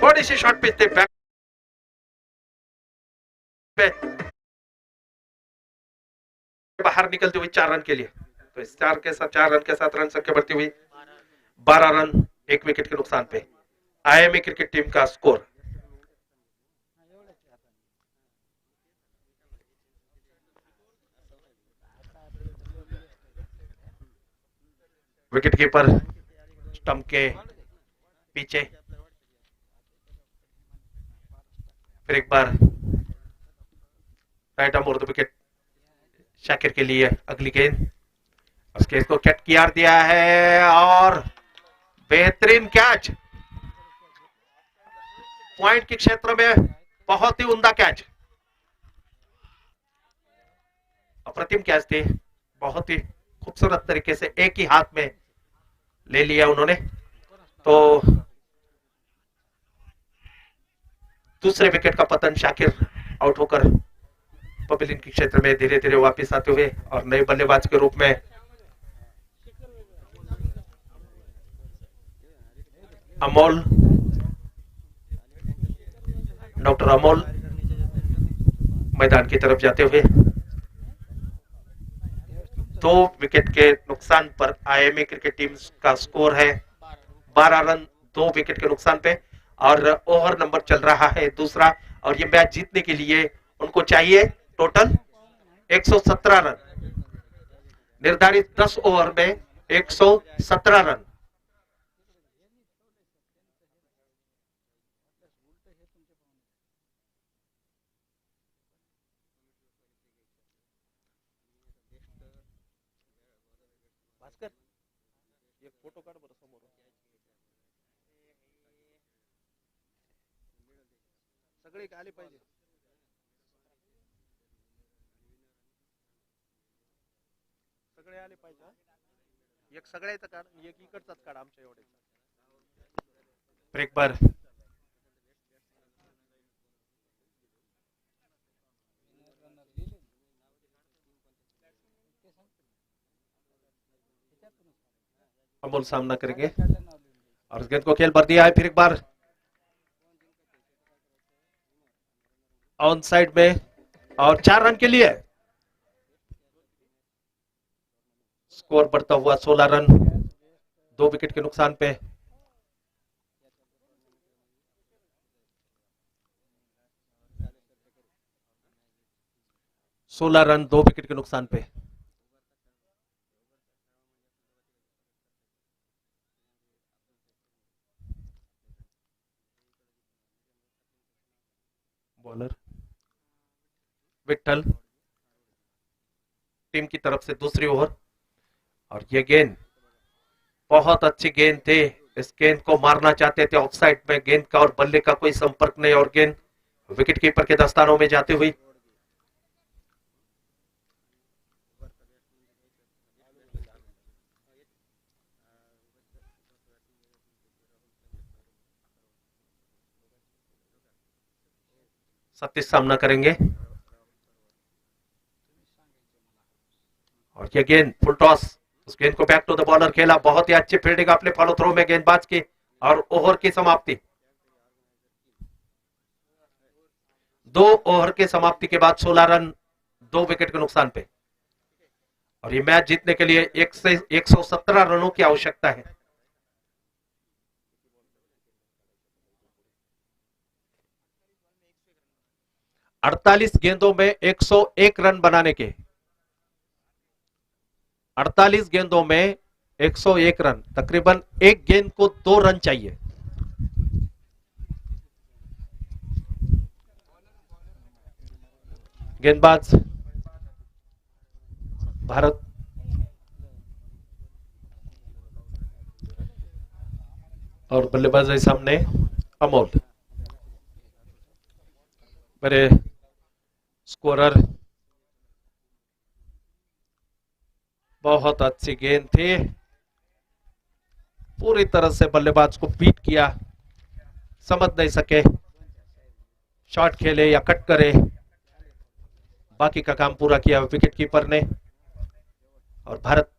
थोड़ी सी शॉर्ट पिच थी, बैक पे बाहर निकलती हुई 4 रन के लिए। तो इस 4 रन के साथ रन संख्या बढ़ती हुई 12 रन, 1 विकेट के नुकसान पे। आईएमए क्रिकेट टीम का स्कोर। विकेट कीपर स्टंप के पीछे, फिर एक बार right arm over the wicket Shakir के लिए। अगली गेंद, उस गेंद को कट किया दिया है और बेहतरीन कैच, पॉइंट के क्षेत्र में बहुत ही उम्दा कैच, अप्रतिम कैच थे, बहुत ही खूबसूरत तरीके से एक ही हाथ में ले लिया उन्होंने। तो दूसरे विकेट का पतन, शाकिर आउट होकर पवेलियन के क्षेत्र में धीरे धीरे वापस आते हुए और नए बल्लेबाज के रूप में अमोल, डॉक्टर अमोल मैदान की तरफ जाते हुए। 2 विकेट के नुकसान पर आईएमए क्रिकेट टीम का स्कोर है 12 रन, 2 विकेट के नुकसान पे। और ओवर नंबर चल रहा है दूसरा, और ये मैच जीतने के लिए उनको चाहिए टोटल 117 रन, निर्धारित 10 ओवर में 117 रन। एक फोटो काढ बरं समोर. सगळे आले पाहिजे. सगळे आले पाहिजे हा. एक सगळ्याचा काढ, एक इकडचाच काढ आमच्या एवढ्याचा. ब्रेक बार. अमोल सामना करेंगे और इस गेंद को खेल पर दिया है फिर एक बार ऑन साइड में और 4 रन के लिए. स्कोर बढ़ता हुआ 16 रन 2 विकेट के नुकसान पे. सोलह रन 2 विकेट के नुकसान पे. बॉलर विट्ठल टीम की तरफ से दूसरी ओवर और ये गेंद बहुत अच्छी गेंद थी. इस गेंद को मारना चाहते थे ऑफसाइड में. गेंद का और बल्ले का कोई संपर्क नहीं और गेंद विकेट कीपर के दस्तानों में जाती हुई. सतीश सामना करेंगे और ये गेंद फुल टॉस. उस गेंद को बैक टू द बॉलर खेला. बहुत ही अच्छी फील्डिंग अपने फॉलो थ्रो में गेंदबाज की और ओवर की समाप्ति. 2 ओवर के समाप्ति के बाद 16 रन 2 विकेट के नुकसान पे. और ये मैच जीतने के लिए 117 रनों की आवश्यकता है. अड़तालीस गेंदों में 101 रन बनाने के. 48 गेंदों में 101 रन. तकरीबन एक गेंद को 2 रन चाहिए. गेंदबाज भारत और बल्लेबाज है सामने अमोल. मेरे स्कोरर बहुत अच्छी गेंद थी. पूरी तरह से बल्लेबाज को बीट किया. समझ नहीं सके शॉट खेले या कट करे. बाकी का काम पूरा किया विकेट कीपर ने और भारत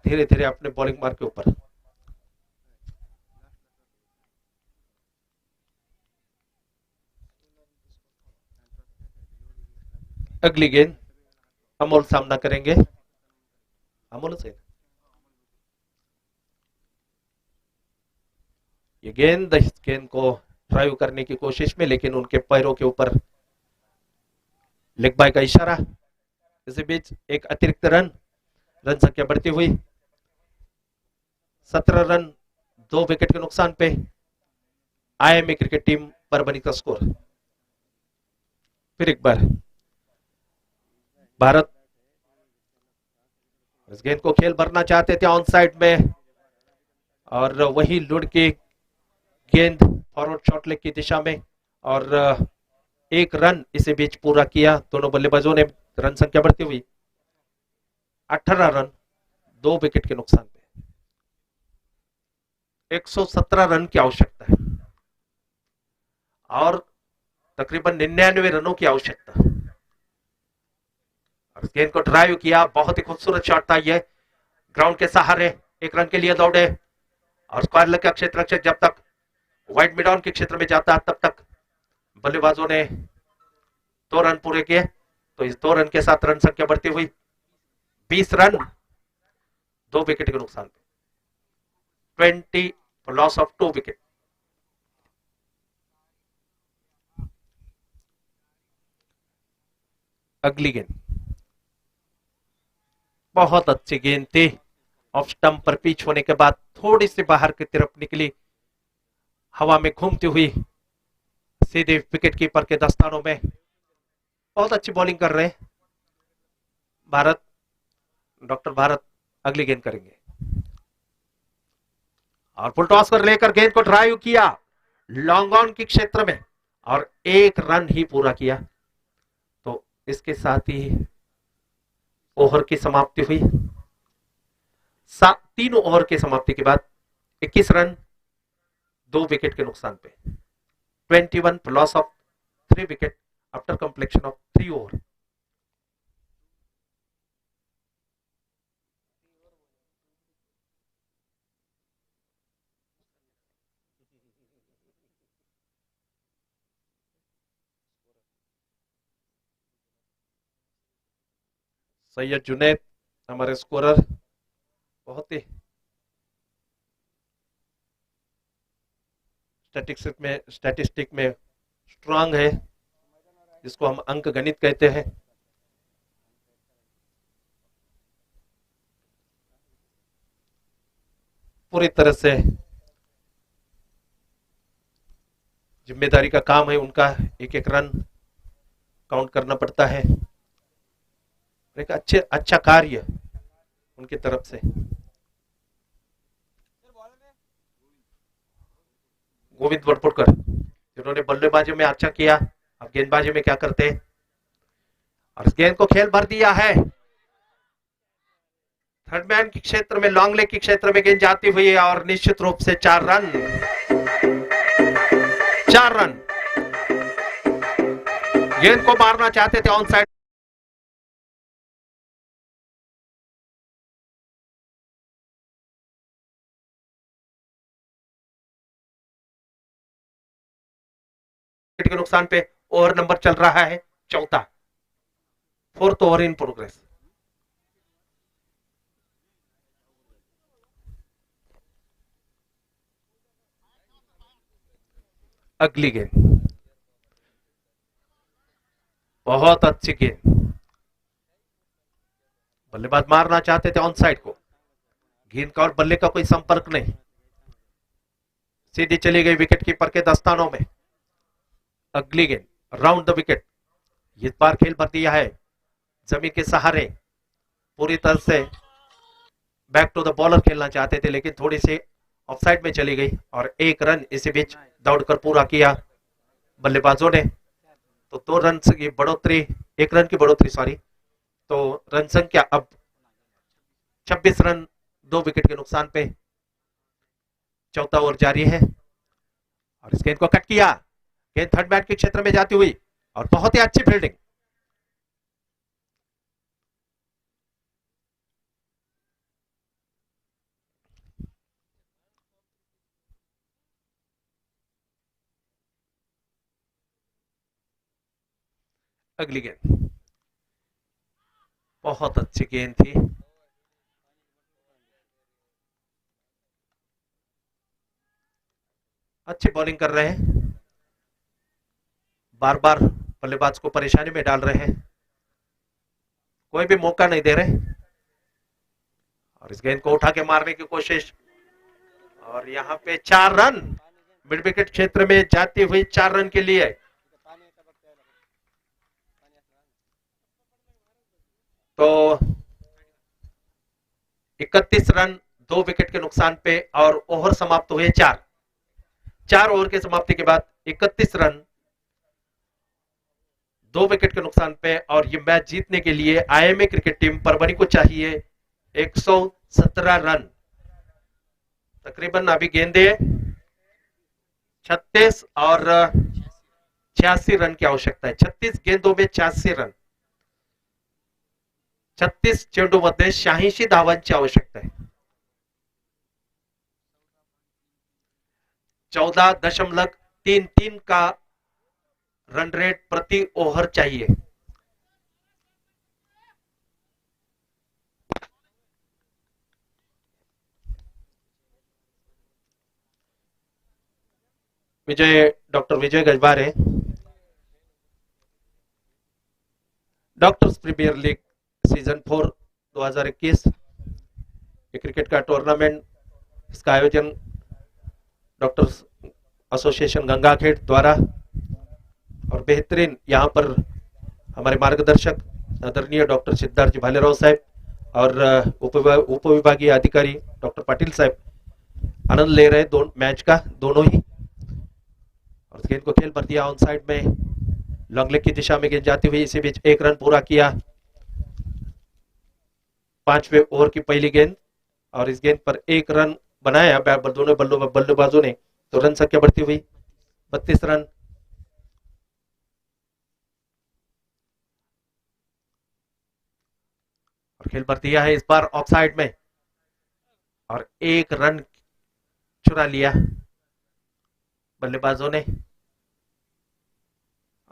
धीरे धीरे अपने बॉलिंग मार्क के ऊपर. अगली गेंद अमोल सामना करेंगे. अमोल से ये गेंद इस गेंद को ड्राइव करने की कोशिश में, लेकिन उनके पैरों के ऊपर लेग बाय का इशारा. इसी बीच एक अतिरिक्त रन. रन संख्या बढ़ती हुई 17 रन 2 विकेट के नुकसान पे. आईएमए क्रिकेट टीम परभनी का स्कोर. फिर एक बार भारत इस गेंद को खेल भरना चाहते थे ऑन साइड में और वही लुढ़ की गेंद फॉरवर्ड शॉट लेग की दिशा में और एक रन इसी बीच पूरा किया दोनों बल्लेबाजों ने. रन संख्या बढ़ती हुई 18 रन 2 विकेट के नुकसान पे. 117 रन की आवश्यकता है और तकरीबन 99 रनों की आवश्यकता. और गेंद को ड्राइव किया. बहुत ही खूबसूरत शॉट था ये. ग्राउंड के सहारे 1 रन के लिए दौड़े और स्क्वायर लेग का क्षेत्र रक्षक जब तक वाइड मिड ऑन के क्षेत्र में जाता तब तक बल्लेबाजों ने 2 रन पूरे किए. तो इस 2 रन के साथ रन संख्या बढ़ती हुई 20 रन 2 विकेट के नुकसान पे. 20 लॉस ऑफ 2 विकेट. अगली गेंद बहुत अच्छी गेंद थी. ऑफ स्टंप पर पिच होने के बाद थोड़ी सी बाहर की तरफ निकली. हवा में घूमती हुई सीधे विकेट कीपर के दस्तानों में. बहुत अच्छी बॉलिंग कर रहे हैं भारत. डॉक्टर भारत अगली गेंद करेंगे. और फुल टॉस कर लेकर गेंद को ड्राइव किया लॉन्ग ऑन के क्षेत्र में और 1 रन ही पूरा किया। तो इसके साथ ही ओवर की समाप्ति हुई। 3 ओवर की समाप्ति के बाद 21 रन 2 विकेट के नुकसान पे 21 for loss of 3 wicket after completion of 3 over। Syed Junaid हमारे स्कोरर बहुत ही स्टैटिस्टिक में स्ट्रांग है, जिसको हम अंक गणित कहते हैं। पूरी तरह से जिम्मेदारी का काम है उनका, एक एक रन काउंट करना पड़ता है। एक अच्छा कार्य उनकी तरफ से। गोविंद वड़पुटकर जिन्होंने बल्लेबाजी में अच्छा किया, अब गेंदबाजी में क्या करते हैं और इस गेंद को खेल भर दिया है। थर्ड मैन के क्षेत्र में, लॉन्ग लेग के क्षेत्र में गेंद जाती हुई है और निश्चित रूप से 4 रन। गेंद को मारना चाहते थे ऑन साइड, के नुकसान पे ओवर नंबर चल रहा है 4, 4th ओवर इन प्रोग्रेस। अगली गेंद बहुत अच्छी गेंद, बल्लेबाज मारना चाहते थे ऑन साइड को, गेंद का और बल्ले का कोई संपर्क नहीं, सीधी चली गई विकेट कीपर के दस्तानों में। अगली गेंद राउंड द विकेट, इस बार खेल भर दिया है जमीन के सहारे, पूरी तरह से बैक टू द बॉलर खेलना चाहते थे लेकिन थोड़ी सी ऑफसाइड में चली गई और 1 रन इसी बीच दौड़कर पूरा किया बल्लेबाजों ने। तो 2 रन की बढ़ोतरी, 1 रन की बढ़ोतरी सॉरी, तो रन संख्या अब 26 रन 2 विकेट के नुकसान पे। 4था ओवर जारी है और इस गेंद को कट किया, गेंद थर्ड मैन के क्षेत्र में जाती हुई और बहुत ही अच्छी फील्डिंग। अगली गेंद बहुत अच्छी गेंद थी, अच्छी बॉलिंग कर रहे हैं, बार बार बल्लेबाज को परेशानी में डाल रहे हैं, कोई भी मौका नहीं दे रहे और इस गेंद को उठा के मारने की कोशिश और यहां पे 4 रन मिड विकेट क्षेत्र में जाती हुई 4 रन के लिए। तो 31 रन 2 विकेट के नुकसान पे और ओवर समाप्त हुए 4 ओवर की समाप्ति के बाद 31 रन 2 विकेट के नुकसान पे और ये मैच जीतने के लिए आईएमए क्रिकेट टीम परभणी को चाहिए 117 रन। तकरीबन अभी गेंदे 36 और 86 रन की आवश्यकता है। 36 गेंदों में 86 रन, 36 चेंडूमध्ये 86 धावांची आवश्यकता है। 14.33 का रन रेट प्रति ओवर चाहिए। डॉक्टर विजय गजबारे, डॉक्टर्स प्रीमियर लीग सीजन 4 2021 ये क्रिकेट का टूर्नामेंट, इसका आयोजन डॉक्टर्स एसोसिएशन गंगाखेड़ द्वारा और बेहतरीन यहाँ पर हमारे मार्गदर्शक आदरणीय डॉक्टर सिद्धार्थ जी भालेराव साहब और उप विभागीय अधिकारी डॉक्टर पाटिल साहब आनंद ले रहे दोनों मैच का, दोनों ही। और गेंद को खेल पर दिया ऑन साइड में, लॉन्ग लेग की दिशा में गेंद जाती हुई। इसी बीच एक रन पूरा किया 5वें ओवर की पहली गेंद, और इस गेंद पर एक रन बनाया दोनों बल्लेबाजों ने, तो रन संख्या बढ़ती हुई 32 रन। और खेल पर दिया है इस बार ऑफ साइड में, और एक रन चुरा लिया बल्लेबाजों ने।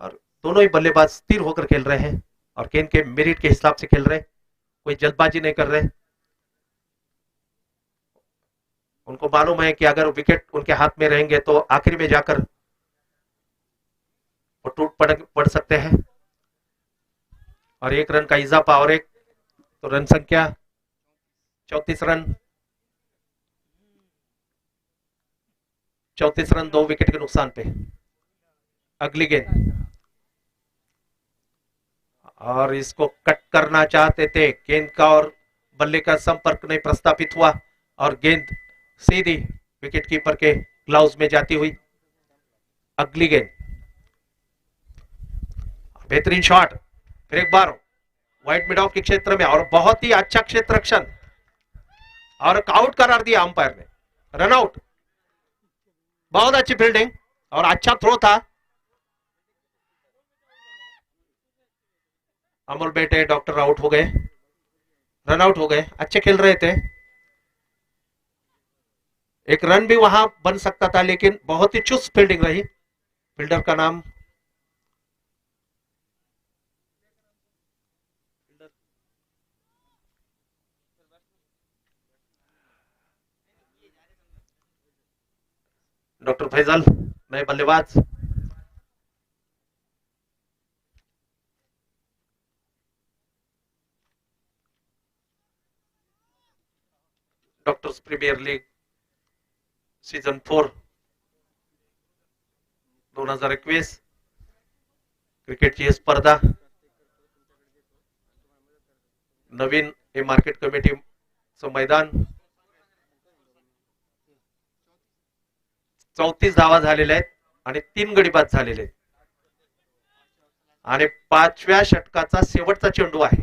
और दोनों ही बल्लेबाज स्थिर होकर खेल रहे हैं और गेंद के मेरिट के हिसाब से खेल रहे हैं, कोई जल्दबाजी नहीं कर रहे। उनको मालूम है कि अगर विकेट उनके हाथ में रहेंगे तो आखिर में जाकर वो टूट पड़ सकते हैं। और एक रन का इजाफा और एक, तो रन संख्या 34 रन। 34 रन 2 विकेट के नुकसान पे। अगली गेंद, और इसको कट करना चाहते थे, गेंद का और बल्ले का संपर्क नहीं प्रस्तापित हुआ और गेंद सीधी विकेट कीपर के ग्लव्स में जाती हुई। अगली गेंद, बेहतरीन शॉट, फिर एक बार वाइड मिड ऑफ के क्षेत्र में, और बहुत ही अच्छा क्षेत्र रक्षण, और आउट करार दिया अंपायर ने, रन आउट। बहुत अच्छी फील्डिंग और अच्छा थ्रो था। अमोल बेटे डॉक्टर आउट हो गए, रन आउट हो गए। अच्छे खेल रहे थे, एक रन भी वहां बन सकता था, लेकिन बहुत ही चुस्त फील्डिंग रही। फील्डर का नाम डॉक्टर फैजल, नए बल्लेबाज। डॉक्टर्स प्रीमियर लीग सीजन 4 2021 क्रिकेटची स्पर्धा नवीन हे मार्केट कमिटीचं मैदान 34 धावा झालेल्या आहेत आणि 3 गडी बाद झालेले आहेत, आणि 5व्या षटकाचा शेवटचा चेंडू आहे।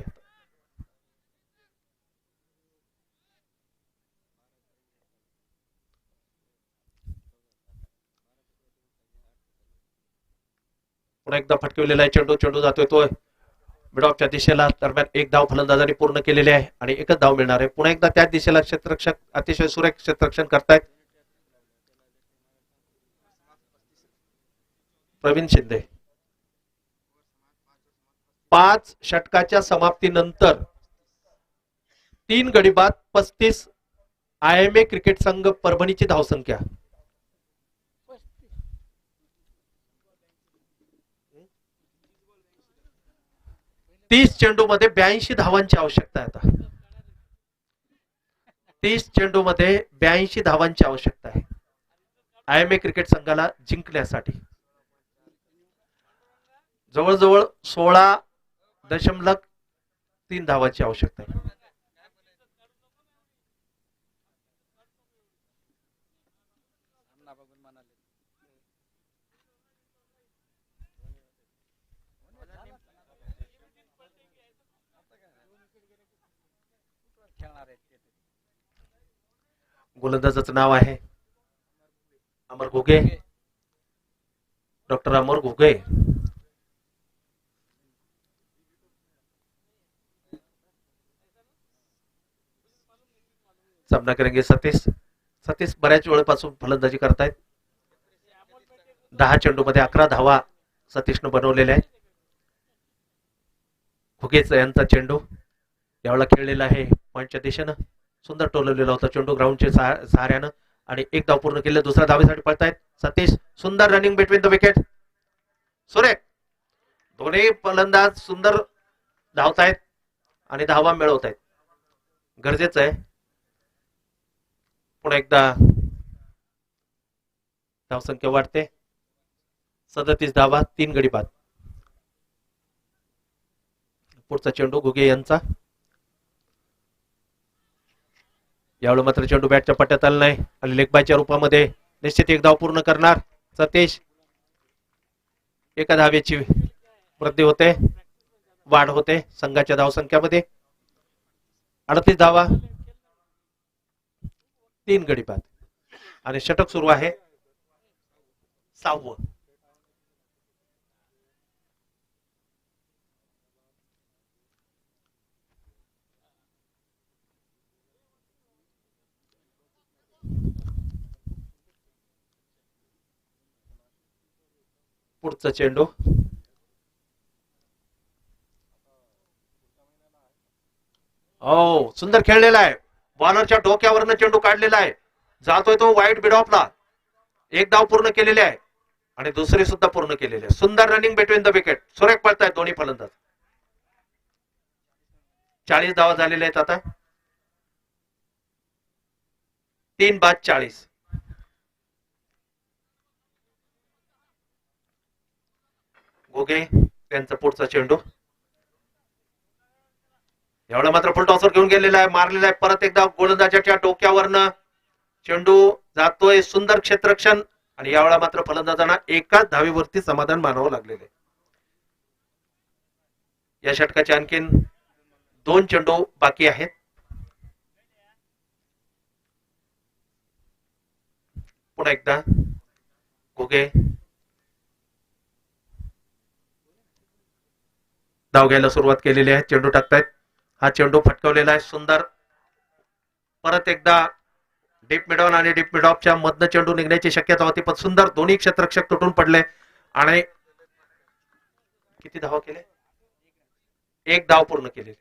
पुन्हा एकदा फटकवलेला आहे चेंडू, चेंडू जातोय तो मिडऑफच्या दिशेला। दरम्यान एक धाव फलंदाजांनी पूर्ण केलेली आहे आणि एकच धाव मिळणार आहे। पुन्हा एकदा त्याच दिशेला क्षेत्ररक्षक अतिशय सुरेख क्षेत्ररक्षण करतायत प्रवीण शिंदे। 5 षटकाच्या समाप्तीनंतर 3 गडी बाद 35 IMA क्रिकेट संघ परभणीची धावसंख्या। तीस चेंडू मध्ये 82 धावांची आवश्यकता आहे। आता 30 चेंडू मध्ये 82 धावांची आवश्यकता आहे IMA क्रिकेट संघाला जिंकण्यासाठी। जवळजवळ 16.3 धावांची आवश्यकता आहे। गोलंदाजाचं नाव आहे अमर घुगे, डॉक्टर अमर घुगे। सामना करेंगे सतीश। सतीश बऱ्याच वेळेपासून फलंदाजी करतायत। 10 चेंडू मध्ये 11 धावा सतीशनं बनवलेल्या आहेत। घुगेचा यांचा चेंडू यावेळेला खेळलेला आहे पॉइंटच्या दिशेनं, सुंदर टोलवलेला होता चेंडू ग्राउंडच्या सहाऱ्यानं, आणि एक धाव पूर्ण केले। दुसऱ्या धावेसाठी पळतायत सतीश। सुंदर रनिंग बिटवीन द विकेट, सुरेख। दोन्ही फलंदाज सुंदर धावतायत आणि धावा मिळवतायत, गरजेचं आहे। पुन्हा एकदा धावसंख्या वाढते, 37 धावा 3 गडी बाद। पुढचा चेंडू घुगे यांचा, यावेळी मात्र चेंडू बॅटच्या पट्ट्यात आला नाही आणि लेगबायच्या रूपामध्ये निश्चित एक धाव पूर्ण करणार सतीश. एका धावेची वृद्धी होते, वाढ होते संघाच्या धावसंख्यामध्ये. 38 धावा, 3 गडी बाद आणि षटक सुरू आहे 6वं. पुढचा चेंडू सुंदर खेळलेला आहे. बॉलरच्या डोक्यावरनं चेंडू काढलेला आहे, जातोय तो वाईट मिड ऑफला. एक धाव पूर्ण केलेली आहे आणि दुसरी सुद्धा पूर्ण केलेली आहे. सुंदर रनिंग बिटवीन द विकेट, सुरेख पळतायत दोन्ही फलंदाज. 40 धावा झालेल्या आहेत आता. 3 बाद 40. घोगे त्यांचा पुढचा चेंडू. एवढा मात्र फुल टॉसर घेऊन गेलेला आहे, मारलेला आहे. परत एकदा गोलंदाजाच्या डोक्यावरनं चेंडू जातोय. सुंदर क्षेत्ररक्षण आणि यावेळा मात्र फलंदाजांना एकाच धावेवरती समाधान मानावं लागलेले. या षटकाचे आणखीन 2 चेंडू बाकी आहेत. पुन्हा एकदा घोगे धाव घ्यायला सुरुवात केलेली आहे. चेंडू टाकतायत. हा चेंडू फटकवलेला आहे. सुंदर परत एकदा डीप मिड ऑन आणि डीप मिड ऑफच्या मधनं चेंडू निघण्याची शक्यता होती, पण सुंदर दोन्ही क्षेत्ररक्षक तुटून पडले आणि किती धावा केले? 1 धाव पूर्ण केली.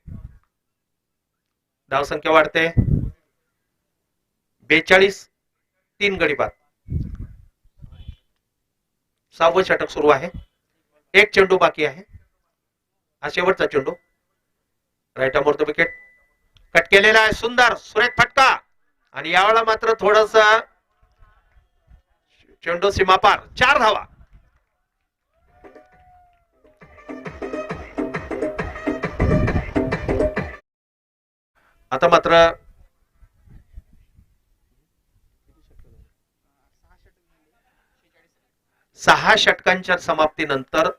धावसंख्या वाढते 42, 3 गडी बाद. 6वं षटक सुरू आहे. 1 चेंडू बाकी आहे. हा शेवटचा चेंडू. Right arm over the wicket cut केलेला आहे. सुंदर सुरेख फटका आणि यावेळा मात्र थोडस चेंडू सीमापार. 4 धावा. आता मात्र 6 षटकांच्या समाप्तीनंतर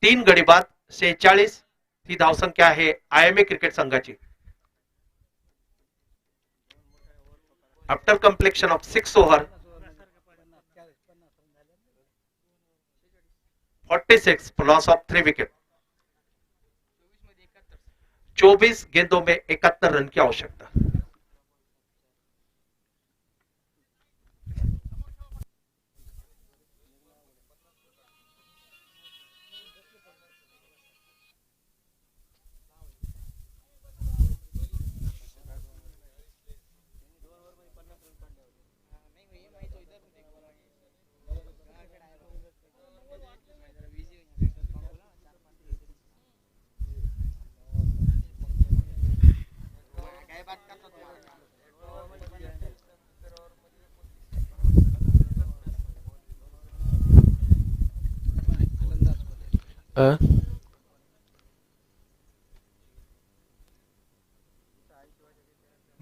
3 गडी बाद 46 ही धावसंख्या आहे IMA क्रिकेट संघाची. After completion of 6 over 46 loss of 3 wicket. 24 गेंदों में 71 रन की आवश्यकता.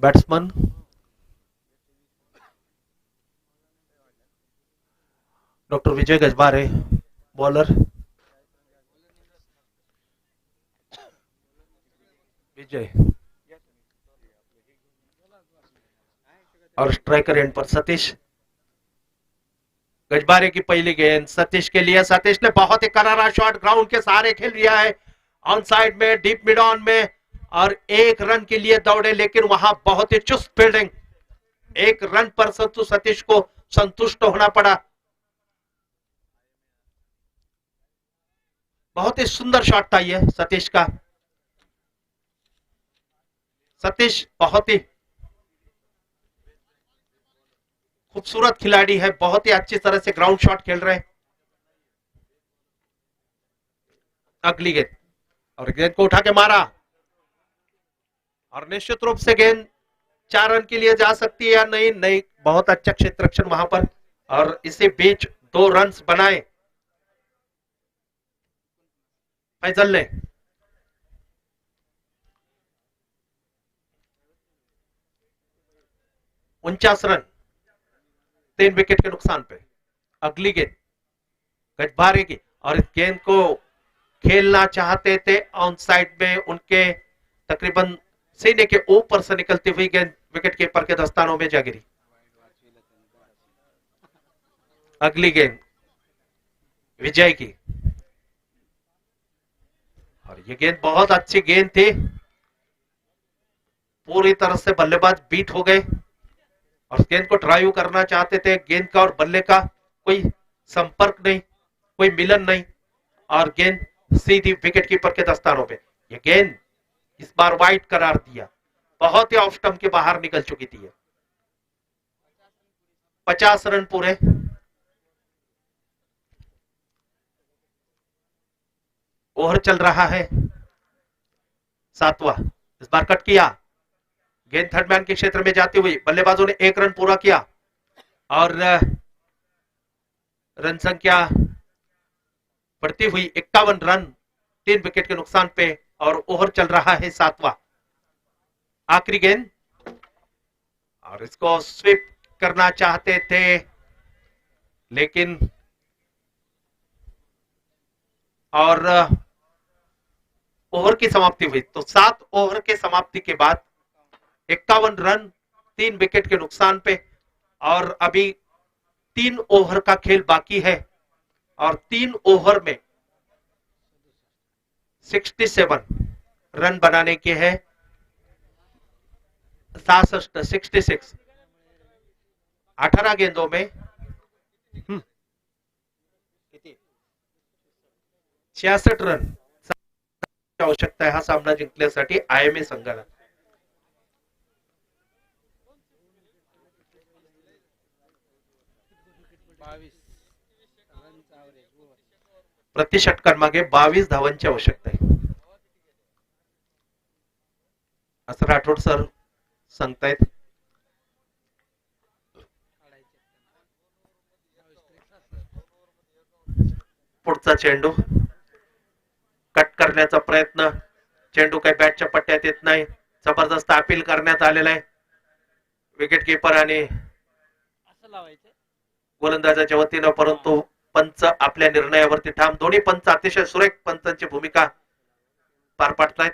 बैट्समैन डॉक्टर विजय गजबारे. बॉलर विजय और स्ट्राइकर एंड पर सतीश. गजबारे की पहली गेंद सतीश के लिए. सतीश ने बहुत ही करारा शॉट ग्राउंड के सहारे खेल लिया है, ऑन साइड में डीप मिड ऑन में, और 1 रन के लिए दौड़े लेकिन वहां बहुत ही चुस्त फील्डिंग. 1 रन पर सतीश को संतुष्ट होना पड़ा. बहुत ही सुंदर शॉट था ये सतीश का. सतीश बहुत ही खूबसूरत खिलाड़ी है, बहुत ही अच्छी तरह से ग्राउंड शॉट खेल रहे हैं. अगली गेंद और गेंद को उठा के मारा और निश्चित रूप से गेंद 4 रन के लिए जा सकती है या नहीं. नहीं, बहुत अच्छा क्षेत्ररक्षण वहां पर और इसी बीच 2 रन बनाए फैजल ने. 49 रन 3 विकेट के नुकसान पे। अगली गेंद गजबारे की, और इस गेंद को खेलना चाहते थे ऑन साइड में, उनके तकरीबन सीने के ऊपर से निकलती हुई गेंद विकेट कीपर के दस्तानों में जा गिरी। अगली गेंद विजय की, और ये गेंद बहुत अच्छी गेंद थी, पूरी तरह से बल्लेबाज बीट हो गए और गेंद को ड्राइव करना चाहते थे। गेंद का और बल्ले का कोई संपर्क नहीं, कोई मिलन नहीं, और गेंद सीधी विकेट कीपर के दस्तानों पे। ये गेंद इस बार वाइड करार दिया, बहुत ही ऑफ स्टंप के बाहर निकल चुकी थी। 50 रन पूरे। ओवर चल रहा है 7वां। इस बार कट किया, गेंद थर्ड मैन के क्षेत्र में जाती हुई बल्लेबाजों ने 1 रन पूरा किया और रन संख्या बढ़ती हुई 51 रन 3 विकेट के नुकसान पे, और ओवर चल रहा है 7वां। आखिरी गेंद, और इसको स्वीप करना चाहते थे लेकिन, और ओवर की समाप्ति हुई। तो 7 ओवर के समाप्ति के बाद 51 रन 3 विकेट के नुकसान पे, और अभी 3 ओवर का खेल बाकी है, और 3 ओवर में 67 रन बनाने के हैं। 66 18 गेंदों में 66 रन आवश्यकता है हा सामना जिंकण्यासाठी IMA संघाला। प्रति षटकांमागे 22 धावांची आवश्यकता आहे असं राठोड सर सांगतायत। पुढचा चेंडू कट करण्याचा प्रयत्न, चेंडू काही बॅटच्या पट्ट्यात येत नाही, जबरदस्त अपील करण्यात आलेला आहे विकेट कीपर आणि गोलंदाजाच्या वतीनं, परंतु पंच आपल्या निर्णयावरती ठाम। दोन्ही पंच अतिशय सुरेख पंचांची भूमिका पार पाडतायत,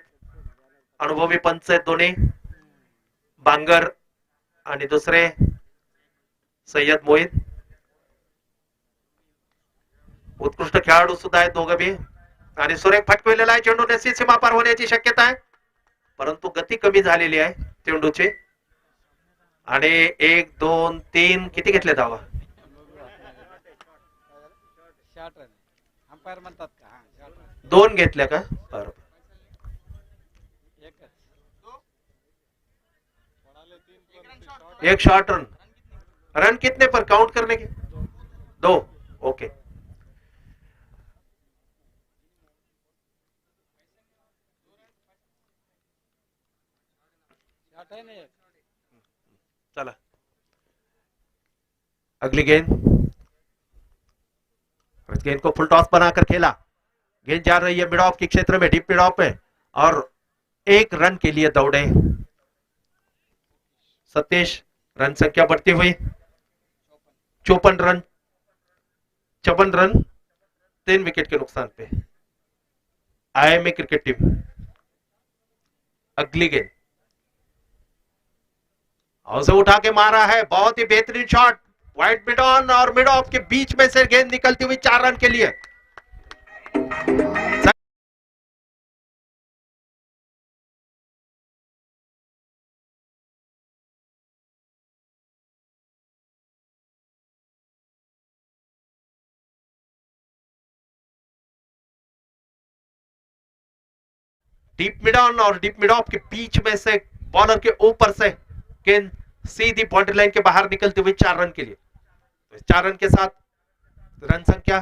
अनुभवी पंच आहेत दोन्ही, बांगर आणि दुसरे सय्यद मोईन। उत्कृष्ट खेळाडू सुद्धा आहेत दोघं बी, आणि सुरेख फटकवलेला आहे चेंडू, निश्चित सीमा पार होण्याची शक्यता आहे, परंतु गती कमी झालेली आहे चेंडूची। आणि 1 2 3 किती घेतले धावा? 2 घेतल्या का? बरोबर, एक शॉर्ट रन। रन कितने पर काउंट करने के? 2। ओके, चला अगली गेंद। गेंद को फुल टॉस बनाकर खेला, गेंद जा रही है मिड ऑफ के क्षेत्र में, डीप मिड ऑफ में, और 1 रन के लिए दौड़े सतीश। रन संख्या बढ़ती हुई 54 रन 3 विकेट के नुकसान पे। IMA cricket team. अगली गेंद उसे उठा के मारा है, बहुत ही बेहतरीन शॉट, वाइड मिड ऑन और मिड ऑफ के बीच में से गेंद निकलती हुई 4 रन के लिए। डीप मिड ऑन और डीप मिड ऑफ के बीच में से बॉलर के ऊपर से गेंद सीधी बाउंड्री लाइन के बाहर निकलती हुई 4 रन के लिए। तो 4 रन के साथ रन संख्या,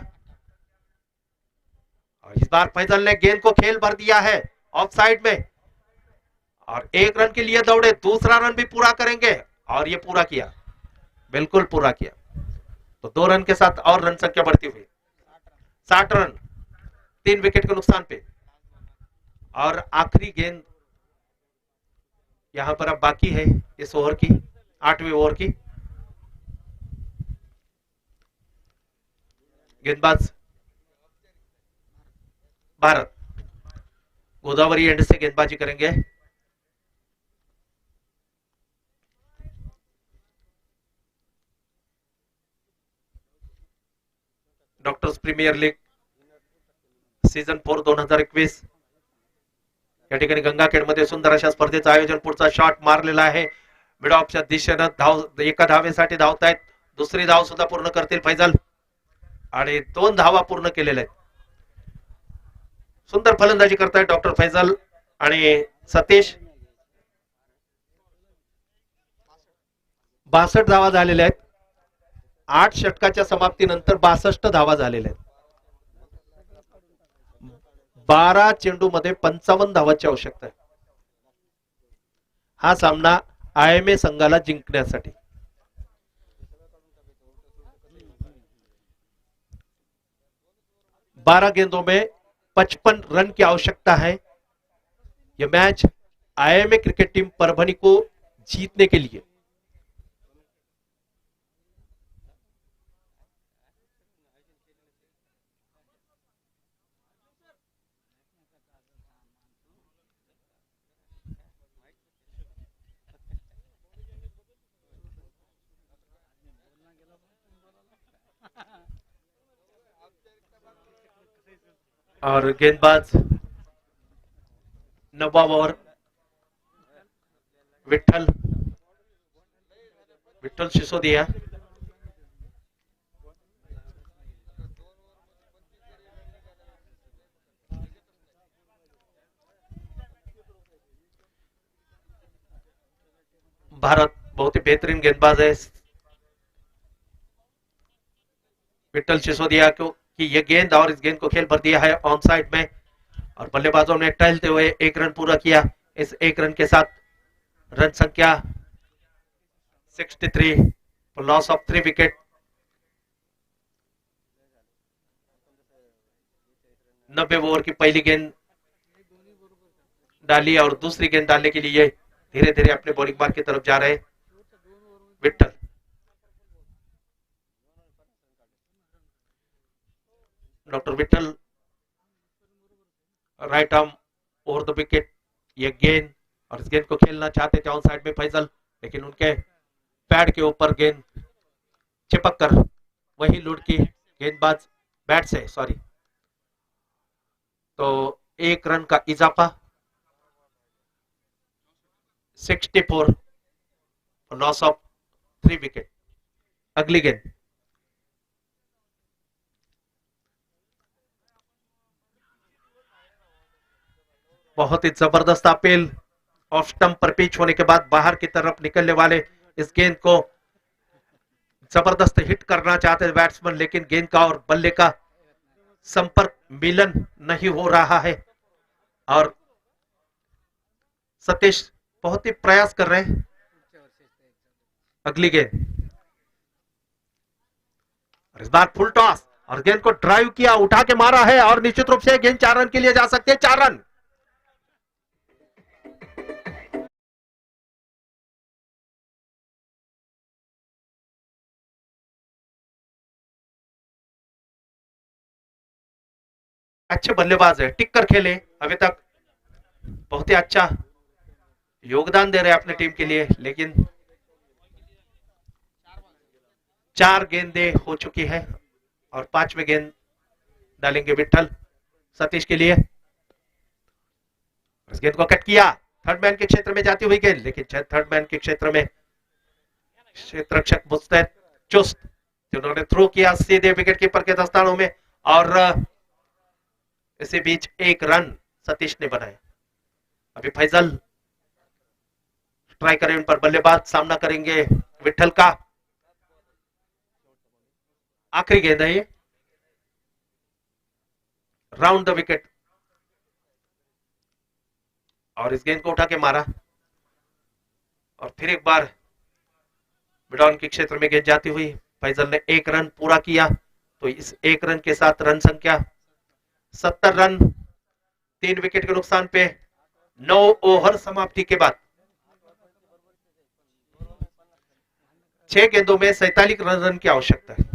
और इस बार फैजल ने गेंद को खेल भर दिया है ऑफ साइड में, और 1 रन के लिए दौड़े, दूसरा रन भी पूरा करेंगे, और ये पूरा किया, बिल्कुल पूरा किया। तो 2 रन के साथ और रन संख्या बढ़ती हुई 60 रन 3 विकेट के नुकसान पे। और आखिरी गेंद यहां पर अब बाकी है इस ओवर की, 8वीं ओवर की। गेंदबाज भारत गोदावरी एंड से गेंदबाजी करेंगे। डॉक्टर्स प्रीमियर लीग सीझन 4 2021 या ठिकाणी गंगाखेडमध्ये सुंदर अशा स्पर्धेचं आयोजन। पुढचा शॉट मारलेला आहे मिड ऑफच्या दिशेनं। धाव एका धावेसाठी धावतायत, दुसरी धाव सुद्धा पूर्ण करतील फैजल आणि 2 धावा पूर्ण केलेल्या आहेत। सुंदर फलंदाजी करतायत डॉक्टर फैजल आणि सतीश। 62 धावा झालेल्या आहेत। 8 षटकाच्या समाप्तीनंतर 62 धावा झालेल्या आहेत। 12 चेंडू मध्ये 55 धावांची आवश्यकता आहे हा सामना IMA संघाला जिंकण्यासाठी। बारह गेंदों में 55 रन की आवश्यकता है। यह match IMA cricket team Parbhani को जीतने के लिए। और गेंदबाज नवाब ओवर विठ्ठल सिसोदिया। भारत बहुत ही बेहतरीन गेंदबाज है विठ्ठल सिसोदिया को कि ये गेंद और इस गेंद को खेल भर दिया है ऑन साइड में और बल्लेबाजों ने टहलते हुए 1 रन पूरा किया। इस 1 रन के साथ रन संख्या 63 फॉर लॉस ऑफ 3 विकेट। नब्बे ओवर की पहली गेंद डाली और दूसरी गेंद डालने के लिए धीरे धीरे अपने बॉलिंग मार्क की तरफ जा रहे Vitthal. Doctor Vitthal right arm over the wicket. ये गेंद और इस गेंद को खेलना चाहते थे ऑन साइड में फैजल, लेकिन उनके पैड के ऊपर गेंद चिपक कर वही लुढ़की गेंदबाज बैट से सॉरी। तो 1 रन का इजाफा 64 लॉस ऑफ 3 विकेट। अगली गेंद बहुत ही जबरदस्त अपील ऑफ स्टंप पर पिच होने के बाद बाहर की तरफ निकलने वाले इस गेंद को जबरदस्त हिट करना चाहते हैं बैट्समैन, लेकिन गेंद का और बल्ले का संपर्क मिलन नहीं हो रहा है और सतीश बहुत ही प्रयास कर रहे हैं। अगली गेंद और इस बार फुल टॉस और गेंद को ड्राइव किया, उठा के मारा है और निश्चित रूप से गेंद 4 रन के लिए जा सकते हैं। 4 रन। अच्छे बल्लेबाज है, टिक कर खेले, अभी तक बहुत ही अच्छा योगदान दे रहे हैं अपने टीम के लिए, लेकिन 4 गेंदें हो चुकी है और 5वीं गेंद डालेंगे विठ्ठल सतीश के लिए। इस गेंद को कट किया, थर्ड मैन के क्षेत्र में जाती हुई गेंद, लेकिन थर्ड मैन के क्षेत्र में क्षेत्ररक्षक मुस्तैद चुस्त जिन्होंने थ्रो किया सीधे विकेट कीपर के दस्तानों में और इसी बीच 1 रन सतीश ने बनाया। अभी फैजल स्ट्राइकर एंड पर बल्लेबाज सामना करेंगे विठ्ठल का। आखिरी गेंद है ये, राउंड द विकेट और इस गेंद को उठा के मारा और फिर एक बार मिडॉन के क्षेत्र में गेंद जाती हुई फैजल ने 1 रन पूरा किया। तो इस 1 रन के साथ रन संख्या 70 रन 3 विकेट के नुकसान पे 9 ओवर समाप्ति के बाद 6 गेंदों में 47 रन की आवश्यकता है।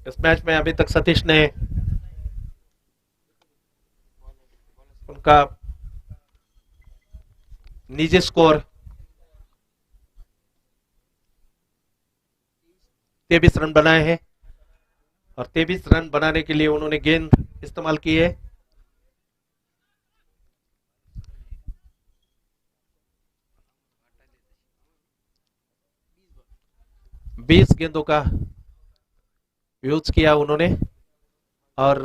इस मैच में अभी तक सतीश ने उनका निजी स्कोर 23 रन बनाए हैं और 23 रन बनाने के लिए उन्होंने गेंद इस्तेमाल की है। बीस गेंदों का यूज किया उन्होंने और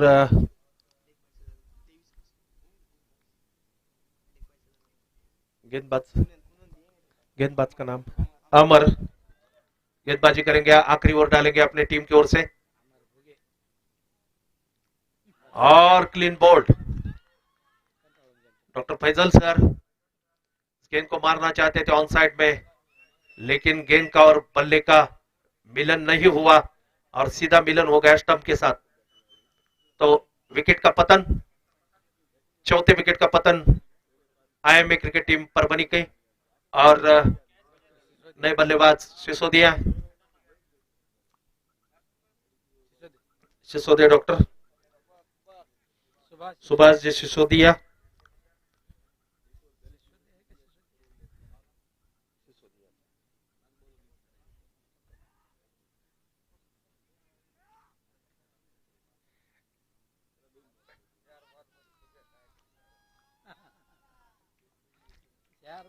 गेंदबाज का नाम अमर गेंदबाजी करेंगे, आखिरी ओवर डालेंगे अपने टीम की ओर से और clean bowled. Doctor Faisal sir गेंद को मारना चाहते थे ऑन साइड में, लेकिन गेंद का और बल्ले का मिलन नहीं हुआ और सीधा मिलन हो गया स्टंप के साथ। तो विकेट का पतन, चौथे विकेट का पतन आईएमए क्रिकेट टीम पर बनी गई और नए बल्लेबाज सिसोदिया डॉक्टर सुभाष जी सिसोदिया।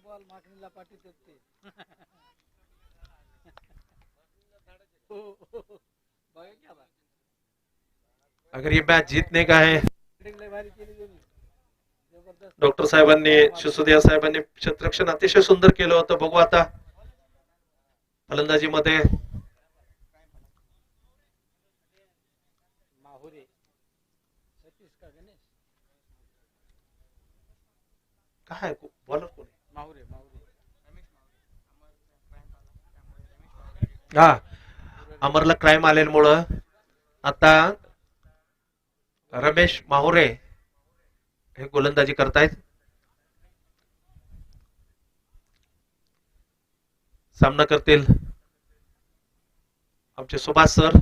बॉल माखनीला पाठी देते अगर ये मैच जीतने का है, डॉक्टर साहेबांनी सिसोदिया साहेबांनी क्षेत्ररक्षण अतिशय सुंदर केलं होतं. बघू आता फलंदाजीमध्ये माहुरे सतीश का गणेश काय बॉलर कोण आहे? माहुरे माहुरे हा अमरला क्राईम आलेल्यामुळं आता रमेश माहुरे हे गोलंदाजी करतायत. सामना करतील आमचे सुभाष सर.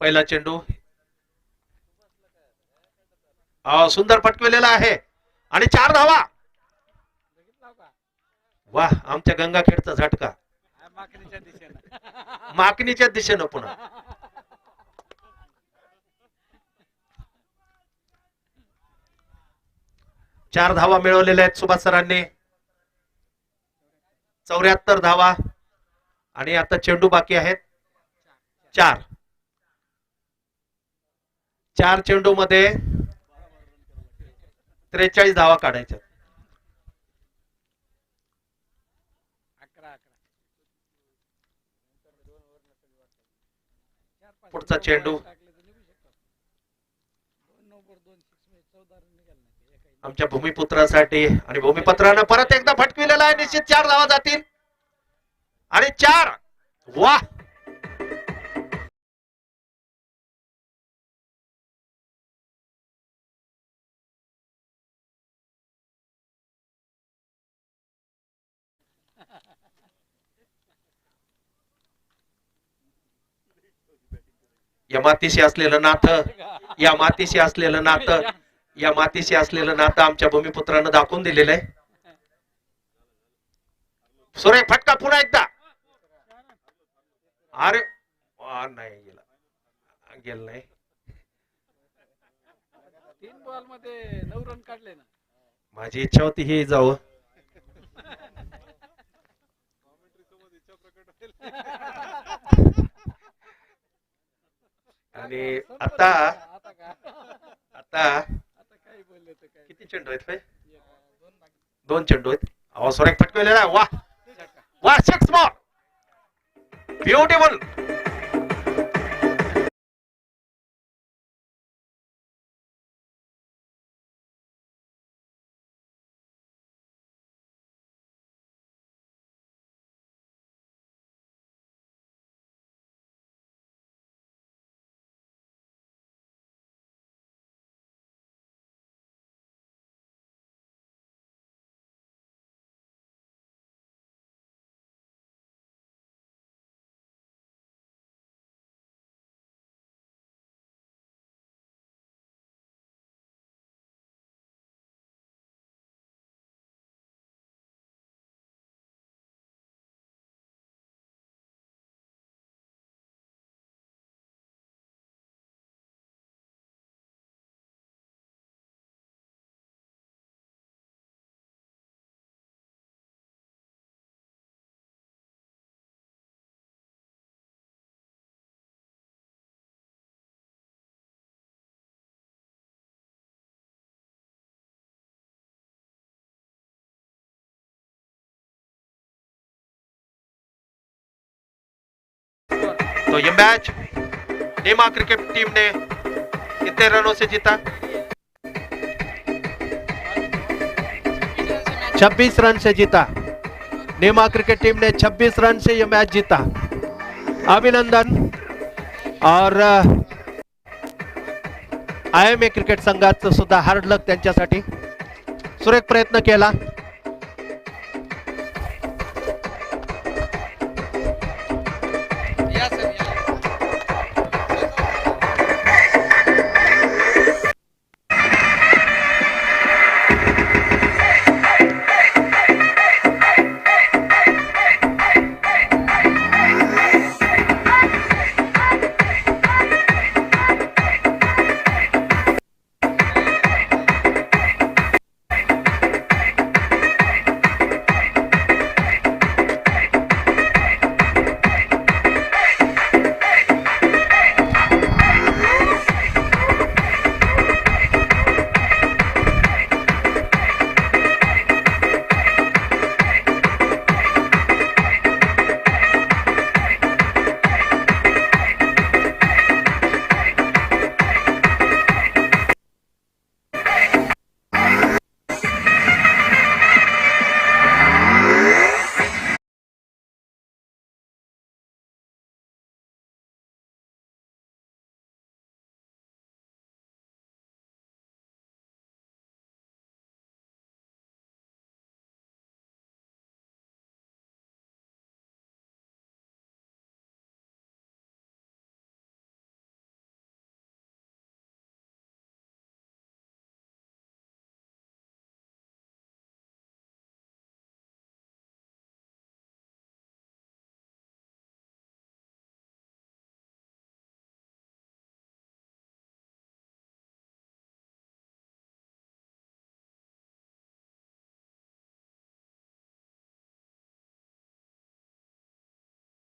पहिला चेंडू सुंदर फटकवलेला आहे आणि 4 धावा. वाह, आमच्या गंगाखेडचा झटका माकणीच्या दिशेनं पुन्हा. चार धावा मिळवलेल्या आहेत सुभाष सरांनी. 74 धावा आणि आता चेंडू बाकी आहेत 4. 4 चेंडू मध्ये 43 धावा काढायच्या. पुढचा चेंडू आमच्या भूमिपुत्रासाठी आणि भूमिपुत्रानं परत एकदा फटकविलेला आहे. निश्चित 4 धावा जातील आणि 4. वाह, या मातीशी असलेलं नातं, या मातीशी असलेलं नातं, या मातीशी असलेलं नातं आमच्या भूमिपुत्रानं दाखवून दिलेलं आहे. सुरेख फटका पुन्हा एकदा. अरे नाही गेला, गेला नाही. 3 बॉल मध्ये 9 रन काढले ना. माझी इच्छा होती हे जावं. आणि आता किती चेंडू आहेत? 2 चेंडू आहेत. सुरेख फटकवलेला. वाह वाह, 6 बॉल, ब्युटिफुल. तो ये मैच नेमा क्रिकेट टीम ने कितने रनों से जीता? 26 रन से जीता। नेमा क्रिकेट टीम ने 26 रन से यह मैच जीता। अभिनंदन। और IMA क्रिकेट संघाचं सुद्धा हार्ड लक त्यांच्यासाठी. सुरेख प्रयत्न केला.